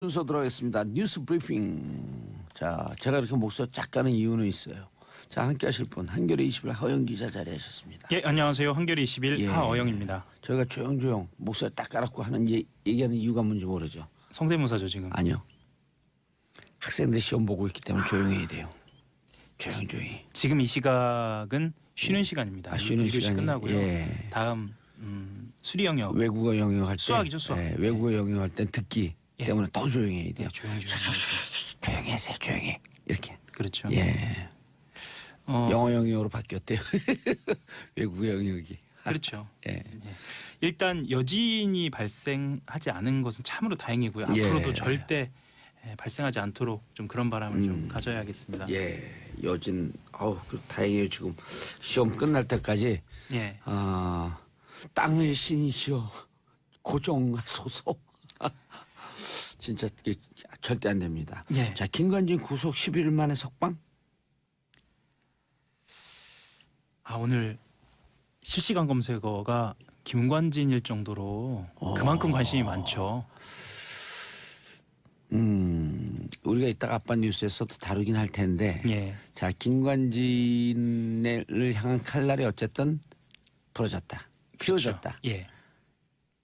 순서 들어가겠습니다. 뉴스 브리핑. 자, 제가 이렇게 목소리 쫙 가는 이유는 있어요. 자, 함께 하실 분 한겨레 21 하영 기자 자리하셨습니다. 예, 안녕하세요. 한겨레 21 하어영입니다. 저희가 조용조용 목소리 딱 깔았고 하는 얘기하는 이유가 뭔지 모르죠. 성대모사죠 지금. 아니요. 학생들 시험 보고 있기 때문에 조용해야 돼요. 조용히. 지금 이 시각은 쉬는 시간입니다. 쉬는 시간이 끝나고요. 예. 다음 수리 영역. 외국어 영역할 때 수학이죠, 수학. 예, 외국어 영역할 때 듣기 때문에 더 조용해야 돼요. 조용히. 조용히 하세요. 조용히. 이렇게. 그렇죠. 예. 영어 영역으로 바뀌었대요. 외국어 영역이. 그렇죠. 예. 예. 일단 여진이 발생하지 않은 것은 참으로 다행이고요. 앞으로도 절대 발생하지 않도록 좀 그런 바람을 좀 가져야겠습니다. 예, 여진 다행이에요. 지금 시험 끝날 때까지 예. 땅의 신이시여 고정하소서. 진짜 절대 안 됩니다. 예. 자, 김관진 구속 11일 만에 석방? 오늘 실시간 검색어가 김관진일 정도로 그만큼 관심이 많죠. 우리가 이따가 아빠 뉴스에서도 다루긴 할 텐데, 예. 자, 김관진을 향한 칼날이 어쨌든 부러졌다, 휘어졌다. 그렇죠. 예.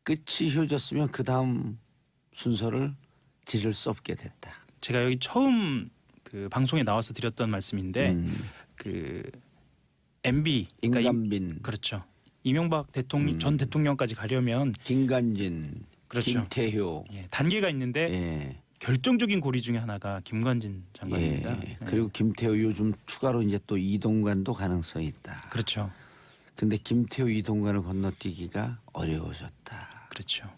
끝이 휘어졌으면 그 다음 순서를 지를 수 없게 됐다. 제가 여기 처음 그 방송에 나와서 드렸던 말씀인데 그 MB 임관빈, 그렇죠. 이명박 대통령 전 대통령까지 가려면 김관진, 그렇죠. 김태효 단계가 있는데 결정적인 고리 중에 하나가 김관진 장관입니다. 그리고 김태효 요즘 추가로 이제 또 이동관도 가능성이 있다. 그렇죠. 근데 김태효 이동관을 건너뛰기가 어려워졌다. 그렇죠.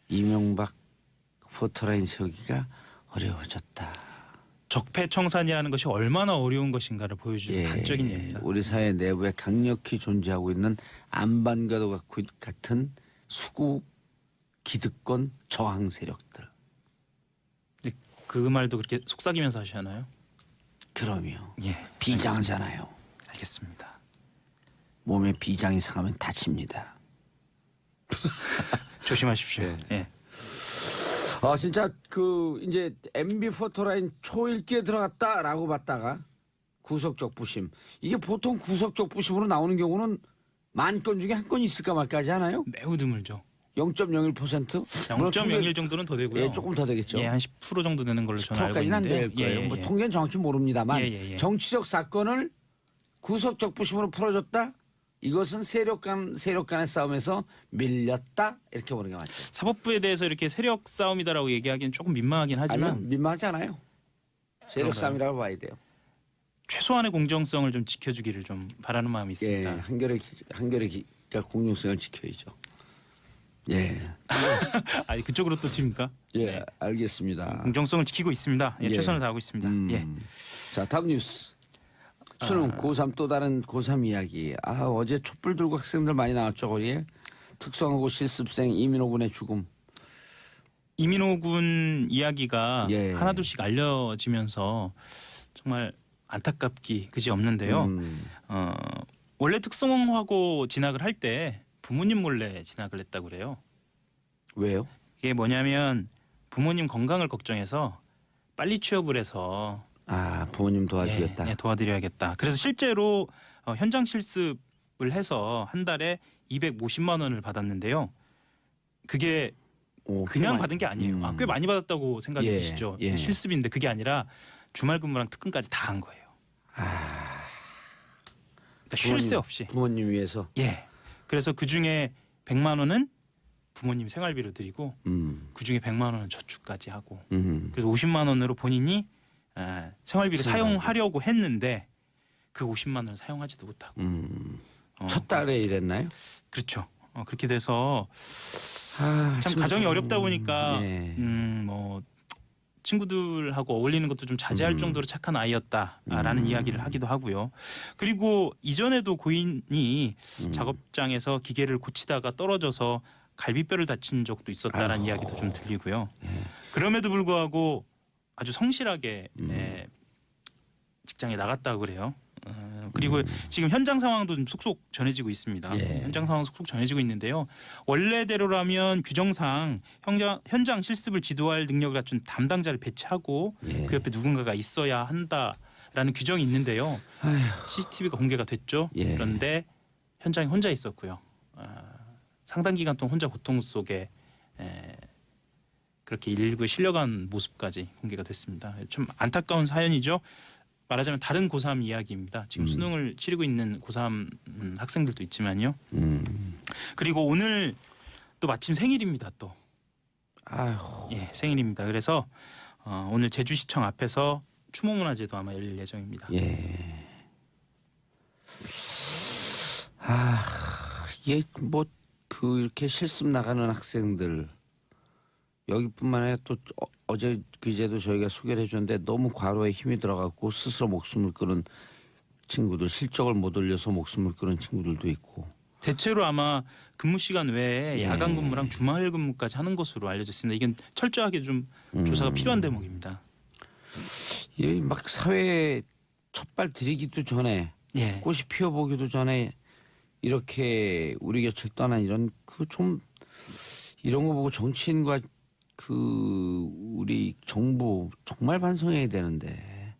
이명박 포토라인 세우기가 어려워졌다. 적폐청산이라는 것이 얼마나 어려운 것인가를 보여주는 단적인 예입니다. 우리 사회 내부에 강력히 존재하고 있는 안반과도 같은 수구 기득권 저항 세력들. 그 말도 그렇게 속삭이면서 하시나요? 그럼요. 예. 비장하잖아요. 알겠습니다. 몸에 비장이 상하면 다칩니다. 조심하십시오. 예. 진짜 이제 MB 포토라인 초읽기에 들어갔다라고 봤다가 구속적 부심. 이게 보통 구속적 부심으로 나오는 경우는 10,000건 중에 한 건 있을까 말까 하지 않아요? 매우 드물죠. 0.01%? 0.01 정도는 더 되고요. 예, 조금 더 되겠죠. 예, 한 10% 정도 되는 걸로 저는 알고 10%까지는 안 있는데. 될 거예요. 뭐 통계는 정확히 모릅니다만 정치적 사건을 구속적 부심으로 풀어줬다. 이것은 세력 간의 싸움에서 밀렸다 이렇게 보는 게 맞죠. 사법부에 대해서 이렇게 세력 싸움이다라고 얘기하기는 조금 민망하긴 하지만 아니요, 민망하지 않아요. 세력 싸움이라고 봐야 돼요. 최소한의 공정성을 좀 지켜주기를 좀 바라는 마음이 있습니다. 예, 한겨레가 공정성을 지켜야죠. 예. 아니 그쪽으로 또 튑니까? 예, 네. 알겠습니다. 공정성을 지키고 있습니다. 예, 최선을 다하고 있습니다. 예. 자, 다음 뉴스. 수능 고3 또 다른 고3 이야기. 어제 촛불 들고 학생들 많이 나왔죠 거리에. 특성화고 실습생 이민호 군의 죽음. 이민호 군 이야기가 예. 하나둘씩 알려지면서 정말 안타깝기 그지없는데요. 원래 특성화고 진학을 할 때 부모님 몰래 진학을 했다고 그래요. 왜요? 이게 뭐냐면 부모님 건강을 걱정해서 빨리 취업을 해서 부모님 도와주겠다. 예, 도와드려야겠다. 그래서 실제로 현장 실습을 해서 한 달에 250만 원을 받았는데요. 그게 그냥 받은 게 아니에요. 꽤 많이 받았다고 생각이 드시죠? 실습인데 그게 아니라 주말 근무랑 특근까지 다 한 거예요. 그러니까 쉴 새 없이. 부모님 위해서. 예. 그래서 그 중에 100만 원은 부모님 생활비로 드리고 그 중에 100만 원은 저축까지 하고 그래서 50만 원으로 본인이 생활비를 사용하려고 했는데 그 50만 원을 사용하지도 못하고 첫 달에 이랬나요? 그렇죠. 그렇게 돼서 참 가정이 어렵다 보니까 뭐 친구들하고 어울리는 것도 좀 자제할 정도로 착한 아이였다라는 이야기를 하기도 하고요. 그리고 이전에도 고인이 작업장에서 기계를 고치다가 떨어져서 갈비뼈를 다친 적도 있었다라는 이야기도 좀 들리고요. 그럼에도 불구하고 아주 성실하게 직장에 나갔다고 그래요. 그리고 지금 현장 상황도 좀 속속 전해지고 있습니다. 예. 현장 상황 속속 전해지고 있는데요. 원래대로라면 규정상 현장 실습을 지도할 능력을 갖춘 담당자를 배치하고 예. 그 옆에 누군가가 있어야 한다라는 규정이 있는데요. CCTV가 공개가 됐죠. 예. 그런데 현장에 혼자 있었고요. 상당 기간 동안 혼자 고통 속에 그렇게 일부 실려간 모습까지 공개가 됐습니다. 좀 안타까운 사연이죠. 말하자면 다른 고3 이야기입니다. 지금 수능을 치르고 있는 고3 학생들도 있지만요. 그리고 오늘 또 마침 생일입니다. 또 아휴. 예, 생일입니다. 그래서 오늘 제주시청 앞에서 추모문화제도 아마 열릴 예정입니다. 예. 이게 뭐 이렇게 실습 나가는 학생들 여기뿐만 아니라 또 어제 그제도 저희가 소개를 해줬는데 너무 과로에 힘이 들어갔고 스스로 목숨을 끊은 친구들, 실적을 못 올려서 목숨을 끊은 친구들도 있고. 대체로 아마 근무 시간 외에 예. 야간 근무랑 주말 근무까지 하는 것으로 알려졌습니다. 이건 철저하게 좀 조사가 필요한 대목입니다. 이 막 사회에 첫발 들이기도 전에 예. 꽃이 피어보기도 전에 이렇게 우리 곁을 떠난 이런 이런 거 보고 정치인과 우리 정부 정말 반성해야 되는데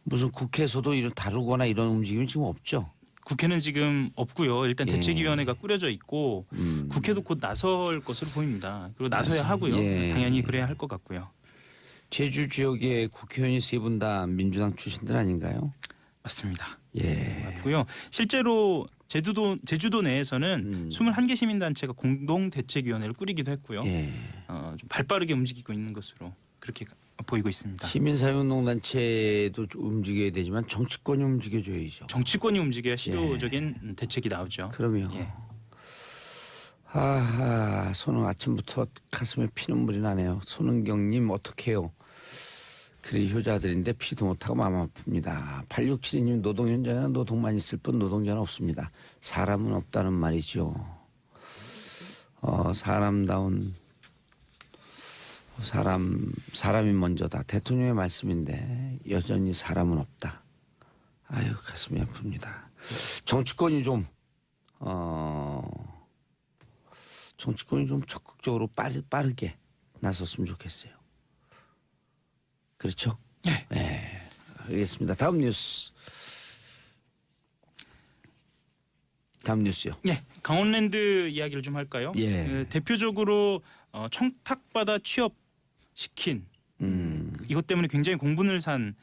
무슨 국회에서도 이런 다루거나 이런 움직임이 지금 없죠. 국회는 지금 없고요. 일단 예. 대책위원회가 꾸려져 있고 국회도 곧 나설 것으로 보입니다. 그리고 나서야 하고요. 예. 당연히 그래야 할 것 같고요. 제주 지역의 국회의원이 세 분 다 민주당 출신들 아닌가요? 맞습니다. 예. 맞고요. 실제로 제주도 내에서는 21개 시민단체가 공동 대책위원회를 꾸리기도 했고요. 예. 좀 발빠르게 움직이고 있는 것으로 그렇게 보이고 있습니다. 시민사회운동단체도 움직여야 되지만 정치권이 움직여줘야죠. 정치권이 움직여야 실효적인 대책이 나오죠. 그럼요. 예. 손은 아침부터 가슴에 피눈물이 나네요. 손은경님 어떡해요. 그래 효자들인데 피도 못하고 마음 아픕니다. 8672님 노동 현장에는 노동만 있을 뿐 노동자는 없습니다. 사람은 없다는 말이죠. 사람다운 사람이 먼저다. 대통령의 말씀인데 여전히 사람은 없다. 아유 가슴이 아픕니다. 정치권이 좀 적극적으로 빠르게 나섰으면 좋겠어요. 그렇죠? 네. 네. 알겠습니다. 다음 뉴스요. 예, 강원랜드 이야기를 좀 할까요? 예. 대표적으로 청탁받아 취업시킨 이것 때문에 굉장히 공분을 산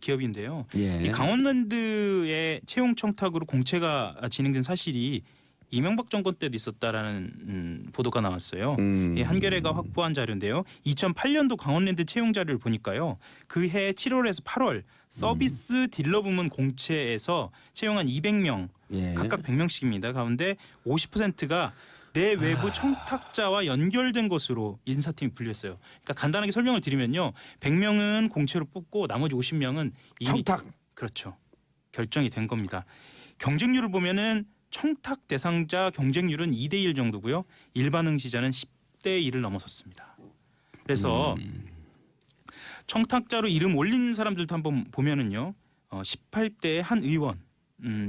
기업인데요. 예. 이 강원랜드의 채용 청탁으로 공채가 진행된 사실이 이명박 정권 때도 있었다라는 보도가 나왔어요. 이 한겨레가 확보한 자료인데요. 2008년도 강원랜드 채용 자료를 보니까요. 그해 7월에서 8월 서비스 딜러 부문 공채에서 채용한 200명 예. 각각 100명씩입니다. 가운데 50%가 내 외부 청탁자와 연결된 것으로 인사팀이 분류했어요. 그러니까 간단하게 설명을 드리면요. 100명은 공채로 뽑고 나머지 50명은 이미 청탁. 그렇죠. 결정이 된 겁니다. 경쟁률을 보면은 청탁 대상자 경쟁률은 2대1 정도고요. 일반 응시자는 10대 1을 넘어섰습니다. 그래서 청탁자로 이름 올린 사람들도 한번 보면은요. 18대 한 의원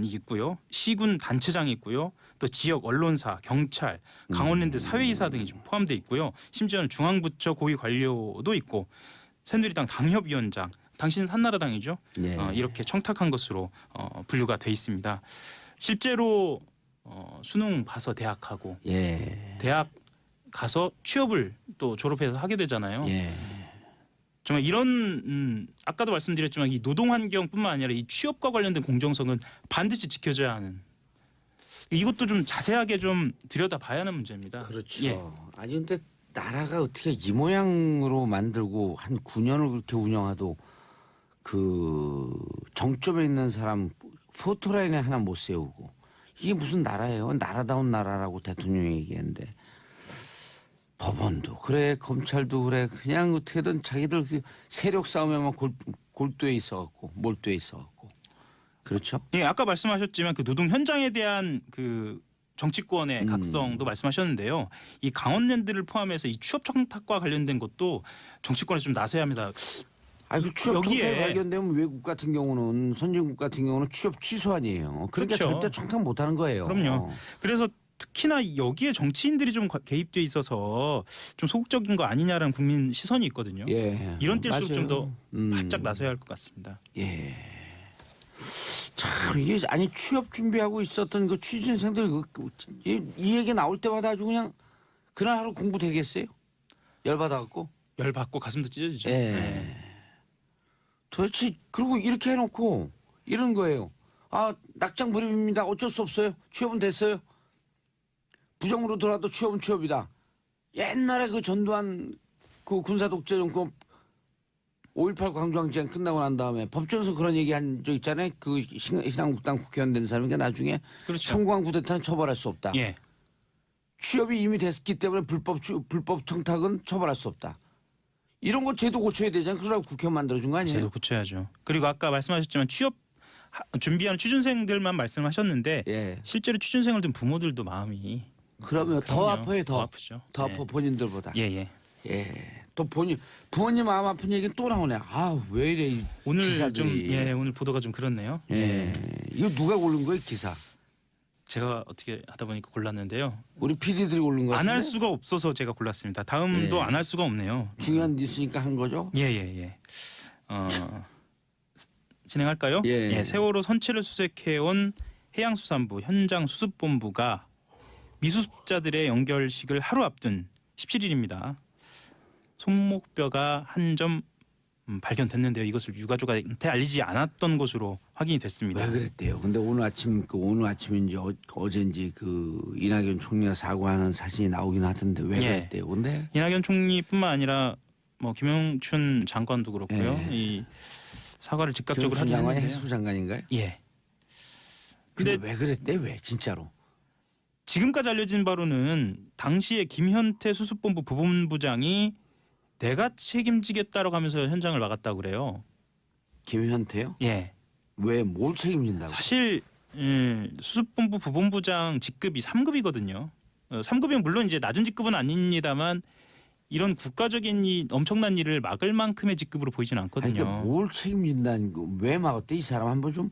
있고요. 시군 단체장이 있고요. 또 지역 언론사, 경찰, 강원랜드 사회이사 등이 좀 포함되어 있고요. 심지어는 중앙부처 고위 관료도 있고 새누리당 당협위원장, 당신은 한나라당이죠. 예. 이렇게 청탁한 것으로 분류가 돼 있습니다. 실제로 수능 봐서 대학하고 예. 대학 가서 취업을 또 졸업해서 하게 되잖아요. 예. 정말 이런 아까도 말씀드렸지만 이 노동 환경뿐만 아니라 이 취업과 관련된 공정성은 반드시 지켜져야 하는 이것도 좀 자세하게 좀 들여다봐야 하는 문제입니다. 그렇죠. 예. 아니 근데 나라가 어떻게 이 모양으로 만들고 한 9년을 그렇게 운영하도 그 정점에 있는 사람 포토라인에 하나 못 세우고 이게 무슨 나라예요? 나라다운 나라라고 대통령이 얘기했는데 법원도 그래 검찰도 그래 그냥 어떻게든 자기들 그 세력 싸움에만 골두에 있어갖고 몰두에 있어갖고 그렇죠? 예, 아까 말씀하셨지만 그 노동 현장에 대한 그 정치권의 각성도 말씀하셨는데요. 이 강원랜드를 포함해서 이 취업 청탁과 관련된 것도 정치권에서 좀 나서야 합니다. 그 취업 여기에 청탁이 발견되면 외국 같은 경우는 선진국 같은 경우는 취업 취소 아니에요. 그러니까 그렇죠. 절대 청탁 못하는 거예요. 그럼요. 그래서 특히나 여기에 정치인들이 좀 개입돼 있어서 좀 소극적인 거 아니냐라는 국민 시선이 있거든요. 예. 이런 때일수록 좀 더 맞아요. 바짝 나서야 할 것 같습니다. 예. 참 이게 아니 취업 준비하고 있었던 그 취준생들 이 얘기 나올 때마다 아주 그냥 그날 하루 공부 되겠어요? 열받아갖고. 열 받고 가슴도 찢어지죠. 예. 네. 도대체 그리고 이렇게 해놓고 이런 거예요. 낙장 불입입니다. 어쩔 수 없어요. 취업은 됐어요. 부정으로 돌아도 취업은 취업이다. 옛날에 그 전두환 그 군사 독재 정권 5.18 광주항쟁 끝나고 난 다음에 법정에서 그런 얘기 한 적 있잖아요. 그 신한국당 국회의원 된 사람이 나중에 그렇죠. 성공한 쿠데타는 처벌할 수 없다. 예. 취업이 이미 됐기 때문에 불법 청탁은 처벌할 수 없다. 이런 거 제도 고쳐야 되잖아요. 그러라고 국회의원 만들어준 거 아니에요? 제도 고쳐야죠. 그리고 아까 말씀하셨지만 취업 준비하는 취준생들만 말씀하셨는데 예. 실제로 취준생을 둔 부모들도 마음이 그러면 더 아파요. 더 아프죠. 더 예. 아파 본인들보다. 예. 예. 또 부모님 마음 아픈 얘기는 또 나오네. 왜 이래 이 오늘 기사들이. 오늘 보도가 좀 그렇네요. 예. 이거 누가 고른 거예요 기사? 제가 어떻게 하다 보니까 골랐는데요. 우리 PD들이 고른 거 안 같은데? 할 수가 없어서 제가 골랐습니다. 다음도 예. 안 할 수가 없네요. 중요한 뉴스니까 한 거죠? 예. 진행할까요? 예. 세월호 선체를 수색해온 해양수산부 현장 수습본부가 미수습자들의 연결식을 하루 앞둔 17일입니다. 손목뼈가 한 점 발견됐는데요. 이것을 유가족한테 알리지 않았던 것으로 확인이 됐습니다. 왜 그랬대요? 근데 오늘 아침인지 어젠지 그 이낙연 총리가 사과하는 사진이 나오긴 하던데 왜 예. 그랬대요? 근데 이낙연 총리뿐만 아니라 뭐 김영춘 장관도 그렇고요. 예. 이 사과를 즉각적으로 김영춘 하긴 장관이 했는데요. 해수부 장관인가요? 예. 근데 근데 왜 그랬대? 왜 진짜로? 지금까지 알려진 바로는 당시에 김현태 수습본부 부본부장이 내가 책임지겠다라고 하면서 현장을 막았다고 그래요. 김현태요? 예. 왜 뭘 책임진다고? 사실 수습본부 부본부장 직급이 3급이거든요. 3급이면 물론 이제 낮은 직급은 아닙니다만 이런 국가적인 엄청난 일을 막을 만큼의 직급으로 보이지는 않거든요. 그러니까 뭘 책임진다는 거? 왜 막았대? 이 사람 한번 좀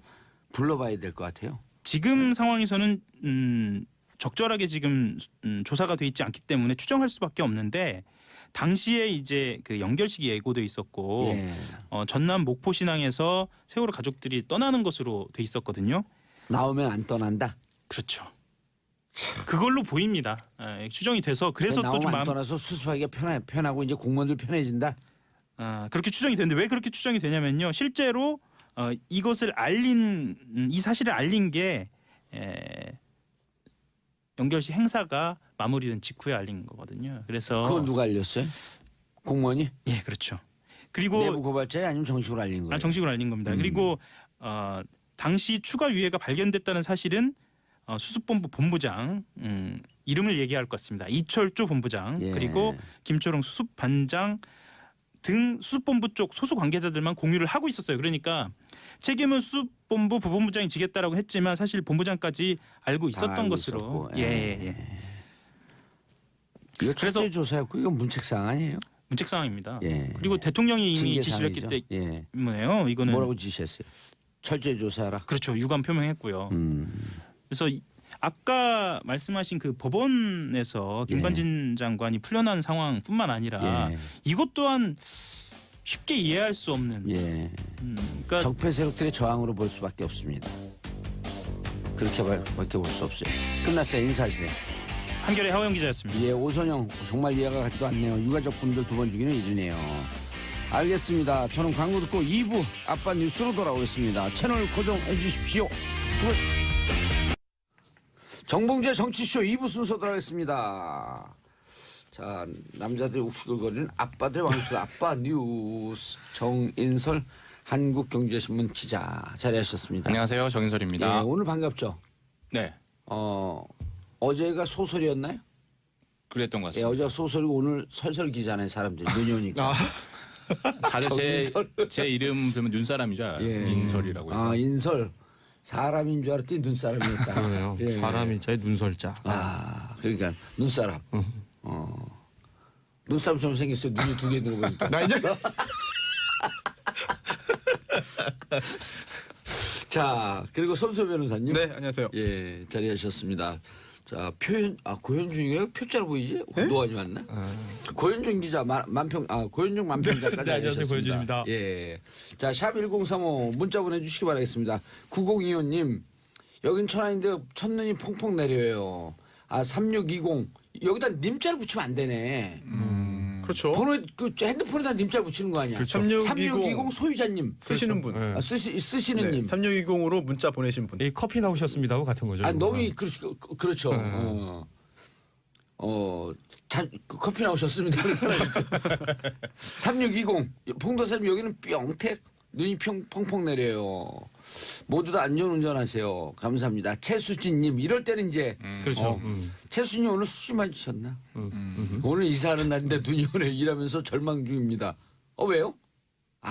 불러봐야 될 것 같아요. 지금 상황에서는 적절하게 지금 조사가 돼 있지 않기 때문에 추정할 수밖에 없는데 당시에 이제 그 연결식이 예고돼 있었고 예. 전남 목포 신항에서 세월호 가족들이 떠나는 것으로 돼 있었거든요. 나오면 안 떠난다. 그렇죠. 그걸로 보입니다. 추정이 돼서 그래서 또 나오면 좀 안 떠나서 수습하기가 편하고 이제 공무원들 편해진다. 그렇게 추정이 되는데 왜 그렇게 추정이 되냐면요. 실제로 이것을 이 사실을 알린 게 연결식 행사가 마무리된 직후에 알린 거거든요. 그래서 그건 누가 알렸어요? 공무원이? 예, 그렇죠. 그리고 내부 고발자에 아니면 정식으로 알린 거예요? 정식으로 알린 겁니다. 그리고 당시 추가 유해가 발견됐다는 사실은 수습본부 본부장 이름을 얘기할 것 같습니다. 이철조 본부장 예. 그리고 김초롱 수습반장 등 수습본부 쪽 소수 관계자들만 공유를 하고 있었어요. 그러니까 책임은 수습본부 부본부장이 지겠다라고 했지만 사실 본부장까지 알고 있었던 알고 것으로. 있었고. 예. 이거 그래서- 철저히 조사했고 이건 문책사항 아니에요? 문책 사항입니다. 예. 그리고 대통령이 이미 지시를 징계사항이죠. 했기 예. 때문에요. 이거는 뭐라고 지시했어요? 철저히 조사하라. 그렇죠. 유감 표명했고요. 그래서 아까 말씀하신 그 법원에서 김관진 장관이 풀려난 상황뿐만 아니라 예. 이것 또한 쉽게 이해할 수 없는. 예. 그러니까 적폐 세력들의 저항으로 볼 수밖에 없습니다. 그렇게밖에 볼 수 없어요. 끝났어요. 인사하세요. 한결의 하호영 기자였습니다. 예, 오선영 정말 이해가 가지도 않네요. 유가족분들 2번 죽이는 일이네요. 알겠습니다. 저는 광고 듣고 2부 아빠 뉴스로 돌아오겠습니다. 채널 고정해 주십시오. 수고. 정봉재 정치쇼 2부 순서 들어가겠습니다. 자, 남자들이 욱시글거리는 아빠들의 왕수다. 아빠 뉴스 정인설 한국경제신문 기자 자리하셨습니다. 안녕하세요. 정인설입니다. 예, 오늘 반갑죠. 네, 어제가 소설이었나요? 그랬던 것 예, 같습니다. 어제가 소설이고 오늘 설설 기자네 사람들이 눈이 오니까. 다들 정인설. 제 이름 들으면 눈사람인 줄 알아요. 예. 인설이라고 해서. 인설. 사람인 줄 알았더니 눈사람이었다. 그러네요. 예. 사람이 제 눈설자. 그러니까 눈사람. 눈사람처럼 생겼어요. 눈이 2개 있는 거 보니까. 나 이제 자, 그리고 손소 변호사님. 네, 안녕하세요. 예, 자리하셨습니다. 자, 고현중이래요? 표자로 보이지? 노안이 왔나? 고현중 기자, 고현중 만평 작가 네, 안녕하세요. 고현중입니다. 예. 자, 샵 1035 문자 보내주시기 바라겠습니다. 9025님, 여긴 천안인데 첫눈이 펑펑 내려요. 3620, 여기다 님자를 붙이면 안 되네. 그렇죠. 번호, 핸드폰에다 님자 붙이는 거 아니야? 3620 소유자님. 쓰시는 분. 네. 쓰시는 네, 님. 3620으로 문자 보내신 분. 이 커피 나오셨습니다고 같은 거죠. 이거. 너무 그렇죠. 커피 나오셨습니다. 3620 봉도사님 여기는 뿅택 눈이 펑펑 내려요. 모두 다 안전 운전하세요. 감사합니다. 최수진님 이럴 때는 이제 그렇죠. 최수진님 오늘 수지 맞으셨나? 오늘 이사하는 날인데 눈이 오네 일하면서 절망 중입니다. 왜요?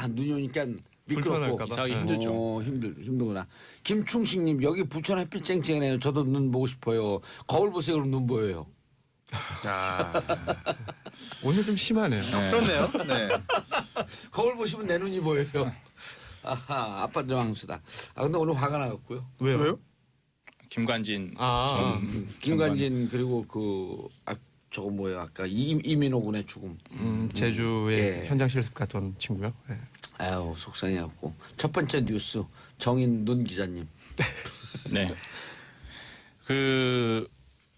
눈이 오니까 미끄럽고 이사하기 힘들죠. 힘들구나. 김충식님 여기 부천 햇빛 쨍쨍해요. 저도 눈 보고 싶어요. 거울 보세요. 그럼 눈 보여요. 오늘 좀 심하네요. 그렇네요. 네. 거울 보시면 내 눈이 보여요. 아빠들 왕수다. 근데 오늘 화가 나갔고요. 왜요? 김관진. 김관진 그리고 저거 뭐예요? 아까 이민호 군의 죽음. 제주의 예. 현장 실습 갔던 친구요. 네. 아유 속상해갖고 첫 번째 뉴스 정인 눈 기자님. 네.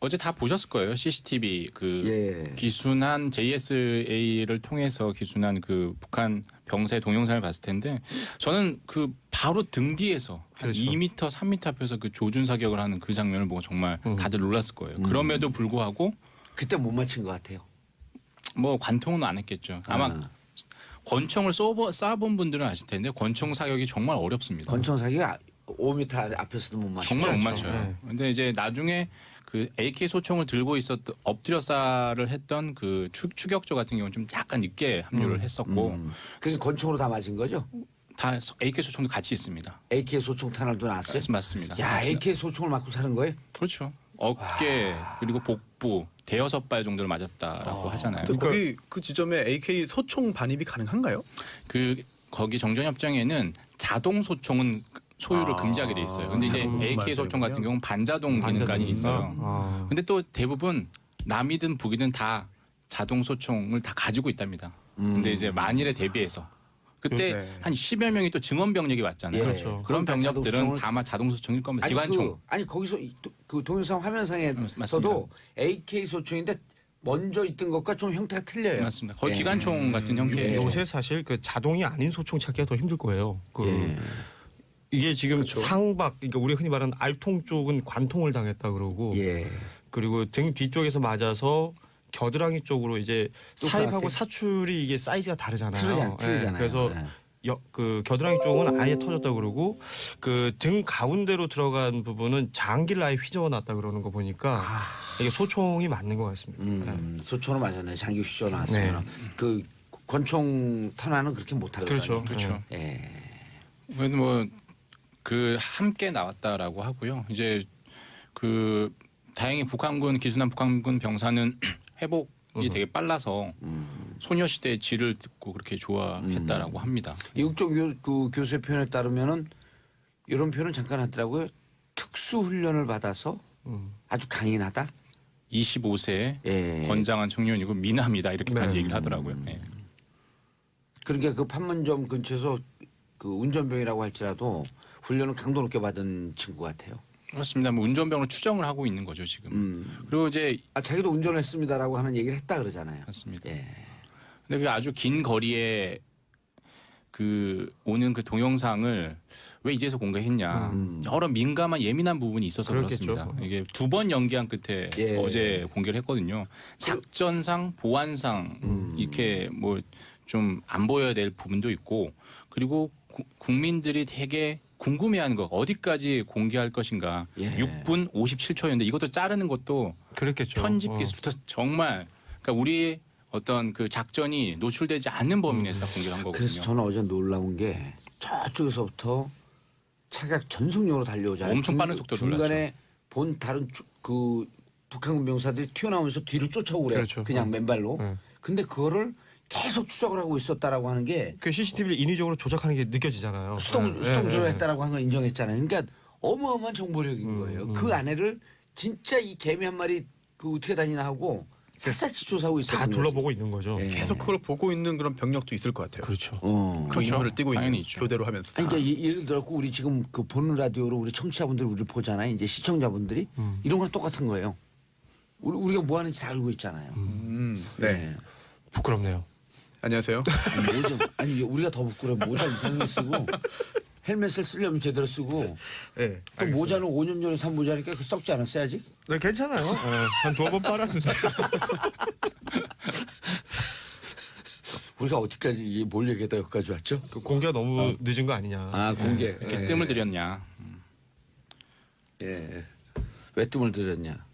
어제 다 보셨을 거예요. CCTV 기순한 JSA를 통해서 기순한 북한 병사의 동영상을 봤을 텐데 저는 바로 등 뒤에서 한 그렇죠. 2m, 3m 앞에서 조준 사격을 하는 그 장면을 보고 정말 다들 놀랐을 거예요. 그럼에도 불구하고 그때 못 맞힌 것 같아요. 뭐 관통은 안 했겠죠. 아마 권총을 쏴본 분들은 아실 텐데 권총 사격이 정말 어렵습니다. 권총 사격이 5m 앞에서도 못 맞춰요. 정말 못 맞춰요. 네. 근데 이제 나중에 AK 소총을 들고 있었던 엎드려 쏴를 했던 추격조 같은 경우는 좀 약간 늦게 합류를 했었고 그래서 권총으로 다 맞은 거죠? 다 AK 소총도 같이 있습니다. AK 소총 탄알도 나왔어요? 그래서 맞습니다. 야 AK 소총을 맞고 사는 거예요? 그렇죠. 어깨 그리고 복부 대여섯 발 정도를 맞았다라고 하잖아요. 거기 그 지점에 AK 소총 반입이 가능한가요? 거기 정전협정에는 자동 소총은 소유를 금지하게 돼 있어요. 근데 이제 AK 소총 같은 경우는 반자동 기능까지 있어요. 근데 또 대부분 남이든 북이든 다 자동 소총을 다 가지고 있답니다. 근데 이제 만일에 대비해서 그때 한 10여 명이 또 증원 병력이 왔잖아요. 그렇죠. 그런 병력들은 다만 자동 소총일 겁니다. 기관총. 거기서 그 동영상 화면상에서도 맞습니다. AK 소총인데 먼저 있던 것과 좀 형태가 틀려요. 맞습니다. 거의 기관총 같은 형태예요. 요새 사실 자동이 아닌 소총 찾기가 더 힘들 거예요. 이게 지금 상박, 그러니까 우리가 흔히 말하는 알통 쪽은 관통을 당했다 그러고, 그리고 등 뒤쪽에서 맞아서 겨드랑이 쪽으로 이제 사입하고 사출이 이게 사이즈가 다르잖아요. 틀리잖아요. 그래서 겨드랑이 쪽은 아예 터졌다 그러고 등 가운데로 들어간 부분은 장기를 아예 휘저어놨다 그러는 거 보니까 이게 소총이 맞는 것 같습니다. 소총으로 맞았네. 장기 휘저어 놨으면 권총 탄환은 그렇게 못하거든요. 그렇죠. 뭐 함께 나왔다라고 하고요. 이제 다행히 기순한 북한군 병사는 회복이 되게 빨라서 소녀시대의 질을 듣고 그렇게 좋아했다라고 합니다. 이국종 교수의 표현에 따르면은 이런 표현을 잠깐 하더라고요. 특수 훈련을 받아서 아주 강인하다. 25세 건장한 청년이고 미남이다 이렇게까지 얘기를 하더라고요. 그러니까 판문점 근처에서 운전병이라고 할지라도 훈련을 강도 높게 받은 친구 같아요. 그렇습니다. 뭐 운전병을 추정을 하고 있는 거죠 지금. 그리고 이제 자기도 운전했습니다라고 하는 얘기를 했다 그러잖아요. 맞습니다. 근데 아주 긴 거리에 오는 동영상을 왜 이제서 공개했냐? 여러 민감한 예민한 부분이 있어서 그렇습니다. 이게 2번 연기한 끝에 어제 공개를 했거든요. 작전상, 보안상 이렇게 뭐 좀 안 보여야 될 부분도 있고, 그리고 국민들이 되게 궁금해하는 거 어디까지 공개할 것인가. 6분 57초였는데 이것도 자르는 것도 그렇겠죠. 편집 기술부터 정말 우리 어떤 작전이 노출되지 않는 범위 내에서 다 공개한 거거든요. 그래서 저는 어제 놀라운 게 저쪽에서부터 차가 전속력으로 달려오잖아요. 엄청 빠른 속도로 중간에 본 다른 북한군 병사들이 튀어나오면서 뒤를 쫓아오고 그래요. 그냥 맨발로. 근데 그거를 계속 추적을 하고 있었다라고 하는 게 그 CCTV를 인위적으로 조작하는 게 느껴지잖아요. 수동 조작했다라고 하는 걸 인정했잖아요. 그러니까 어마어마한 정보력인 거예요. 그 아내를 진짜 이 개미 한 마리 그 어떻게 다니나 하고 샅샅이 조사하고 있었던 다 거지. 둘러보고 있는 거죠. 예. 계속 그걸 보고 있는 그런 병력도 있을 것 같아요. 그렇죠. 그 그렇죠. 임무를 띄고 당연히 있는 있죠. 교대로 하면서. 아니, 그러니까 예를 들어 우리 지금 그 보는 라디오로 우리 청취자분들 우리 보잖아요. 이제 시청자분들이 이런 거랑 똑같은 거예요. 우리가 뭐 하는지 다 알고 있잖아요. 네. 부끄럽네요. 안녕하세요. 아니 우리가 더 부끄러워. 모자 이상하게 쓰고 헬멧을 쓰려면 제대로 쓰고 네, 또 모자는 5년 전에 산 모자니까 그 썩지 않았어요 아직? 네, 괜찮아요. 한 2번 빨았어요. 우리가 어디까지 뭘 얘기하다 여기까지 왔죠? 그 공개가 너무 늦은 거 아니냐. 아 공개. 이렇게 뜸을 들였냐. 예. 왜 뜸을 들였냐?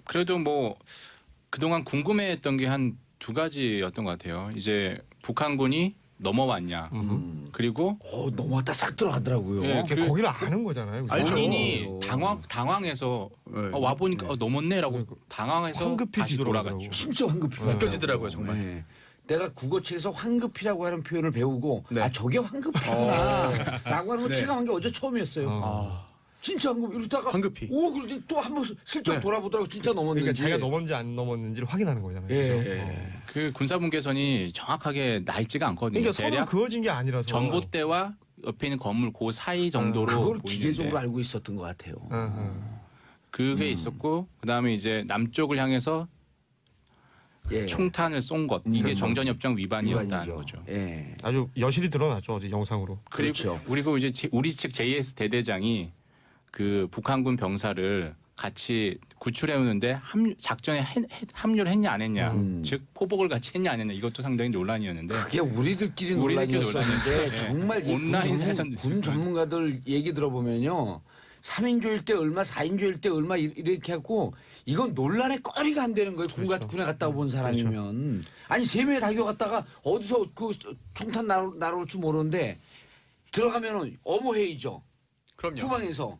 그래도 뭐 그동안 궁금해했던 게 한 2가지였던 것 같아요. 이제 북한군이 넘어왔냐. 그리고 넘어왔다 싹 들어가더라고요. 예, 거기를 아는 거잖아요. 그죠? 알죠. 본인이 당황해서 네. 와 보니까 넘었네라고 당황해서 황급히 다시 뒤돌아가더라고요. 돌아갔죠. 진짜 황급히 느껴지더라고요 정말. 네. 내가 국어책에서 황급이라고 하는 표현을 배우고 네. 아 저게 황급이구나 라고 하는 거 네. 체감한 게 어제 처음이었어요. 아. 진짜 황급 이러다가 황급히. 오 그러더니 또 한 번 슬쩍 네. 돌아보더라고 진짜 넘었는지. 그러니까 자기가 넘었는지 안 넘었는지를 확인하는 거잖아요. 예. 그죠? 그 군사분계선이 정확하게 날지가 않거든요. 그러니까 서로 대략 그어진 게 아니라서. 전봇대와 옆에 있는 건물 그 사이 정도로 그걸 보이는데 기계적으로 알고 있었던 것 같아요. 그게 있었고 그다음에 이제 남쪽을 향해서 예. 총탄을 쏜 것 이게 정전협정 위반이었다는 위반이죠. 거죠. 예. 아주 여실히 드러났죠 어제 영상으로. 그렇죠. 그리고 이제 우리 측 JS 대대장이 그 북한군 병사를 같이 구출해 오는데 작전에 합류를 했냐 안 했냐, 즉 포복을 같이 했냐 안 했냐 이것도 상당히 논란이었는데 그게 우리들끼리 우리들끼리 논란이었었는데 논란이었죠. 정말 이 온라인에서 군 전문가들 얘기 들어보면요. 3인조일 때 얼마, 4인조일 때 얼마 이렇게 하고 이건 논란의 거리가 안 되는 거예요. 군에 갔다 온 사람이면. 아니 3명이 다 기어갔다가 어디서 그 총탄 날아올 줄 모르는데 들어가면은 어머해이죠. 그럼요. 후방에서.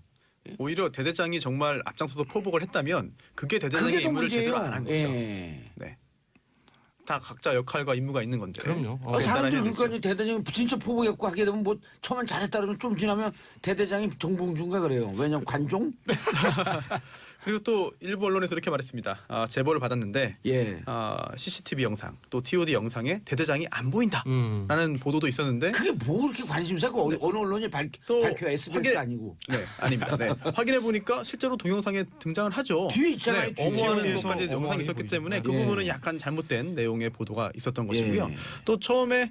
오히려 대대장이 정말 앞장서서 포복을 했다면 그게 대대장의 그게 더 임무를 문제예요. 제대로 안 한 거죠. 예. 네. 다 각자 역할과 임무가 있는 건데. 그럼요. 사람들이 따라해야 그러니까 대대장이 진짜 포복했고 하게 되면 뭐 처음엔 잘했다 그러면 좀 지나면 대대장이 정봉준가 그래요. 왜냐면 관종? 그리고 또 일부 언론에서 이렇게 말했습니다. 제보를 받았는데 예. CCTV 영상 또 TOD 영상에 대대장이 안 보인다라는 보도도 있었는데 그게 뭐 그렇게 관심사가 어느 언론이 또 밝혀야 SBS 아니고. 네, 아닙니다. 네. 확인해 보니까 실제로 동영상에 등장을 하죠. 뒤에 있잖아요. 네, 뒤에. 어머하는 뒤에서 것까지 영상이 어머하게 있었기 보이죠. 때문에 그 예. 부분은 약간 잘못된 내용의 보도가 있었던 것이고요. 예. 또 처음에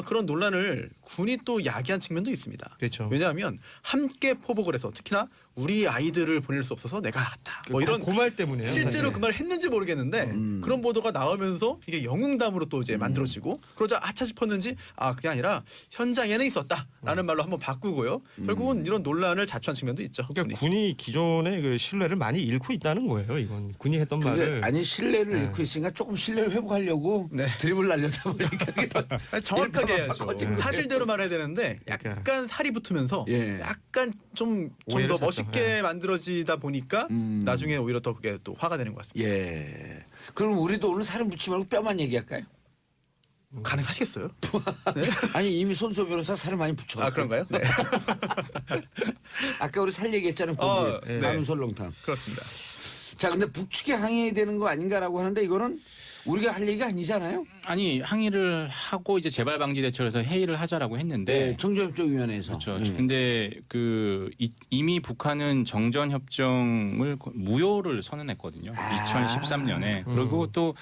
그런 논란을 군이 또 야기한 측면도 있습니다. 그렇죠. 왜냐하면 함께 포복을 해서 특히나 우리 아이들을 보낼 수 없어서 내가 갔다. 뭐 이런 고말 때문에 실제로 그 말 했는지 모르겠는데 그런 보도가 나오면서 이게 영웅담으로 또 이제 만들어지고 그러자 아차 싶었는지 그게 아니라 현장에는 있었다라는 말로 한번 바꾸고요. 결국은 이런 논란을 자초한 측면도 있죠. 그러니까 군이 기존의 그 신뢰를 많이 잃고 있다는 거예요. 이건 군이 했던 그게 말을 아니 신뢰를 잃고 있으니까 조금 신뢰를 회복하려고 네. 드립을 날려다 보니까 그게 더 정확하게 일부러 해야죠. 바꿔진 거예요. 사실대로 말해야 되는데 약간 살이 붙으면서 예. 약간 좀 오해를 더 샀죠. 멋있게 만들어지다 보니까 나중에 오히려 더 그게 또 화가 되는 것 같습니다. 예. 그럼 우리도 오늘 살을 묻지 말고 뼈만 얘기할까요? 가능하시겠어요? 아니 이미 손수호 변호사 살을 많이 붙여. 그런가요? 네. 아까 우리 살 얘기했잖아요. 고기. 네. 나눔 설렁탕. 그렇습니다. 자, 근데 북측에 항의해야 되는 거 아닌가라고 하는데 이거는 우리가 할 얘기가 아니잖아요. 아니 항의를 하고 이제 재발 방지 대책에서 회의를 하자라고 했는데 네, 정전협정위원회에서. 그렇죠. 네. 근데 그 이미 북한은 정전 협정을 무효를 선언했거든요. 2013년에. 그리고 또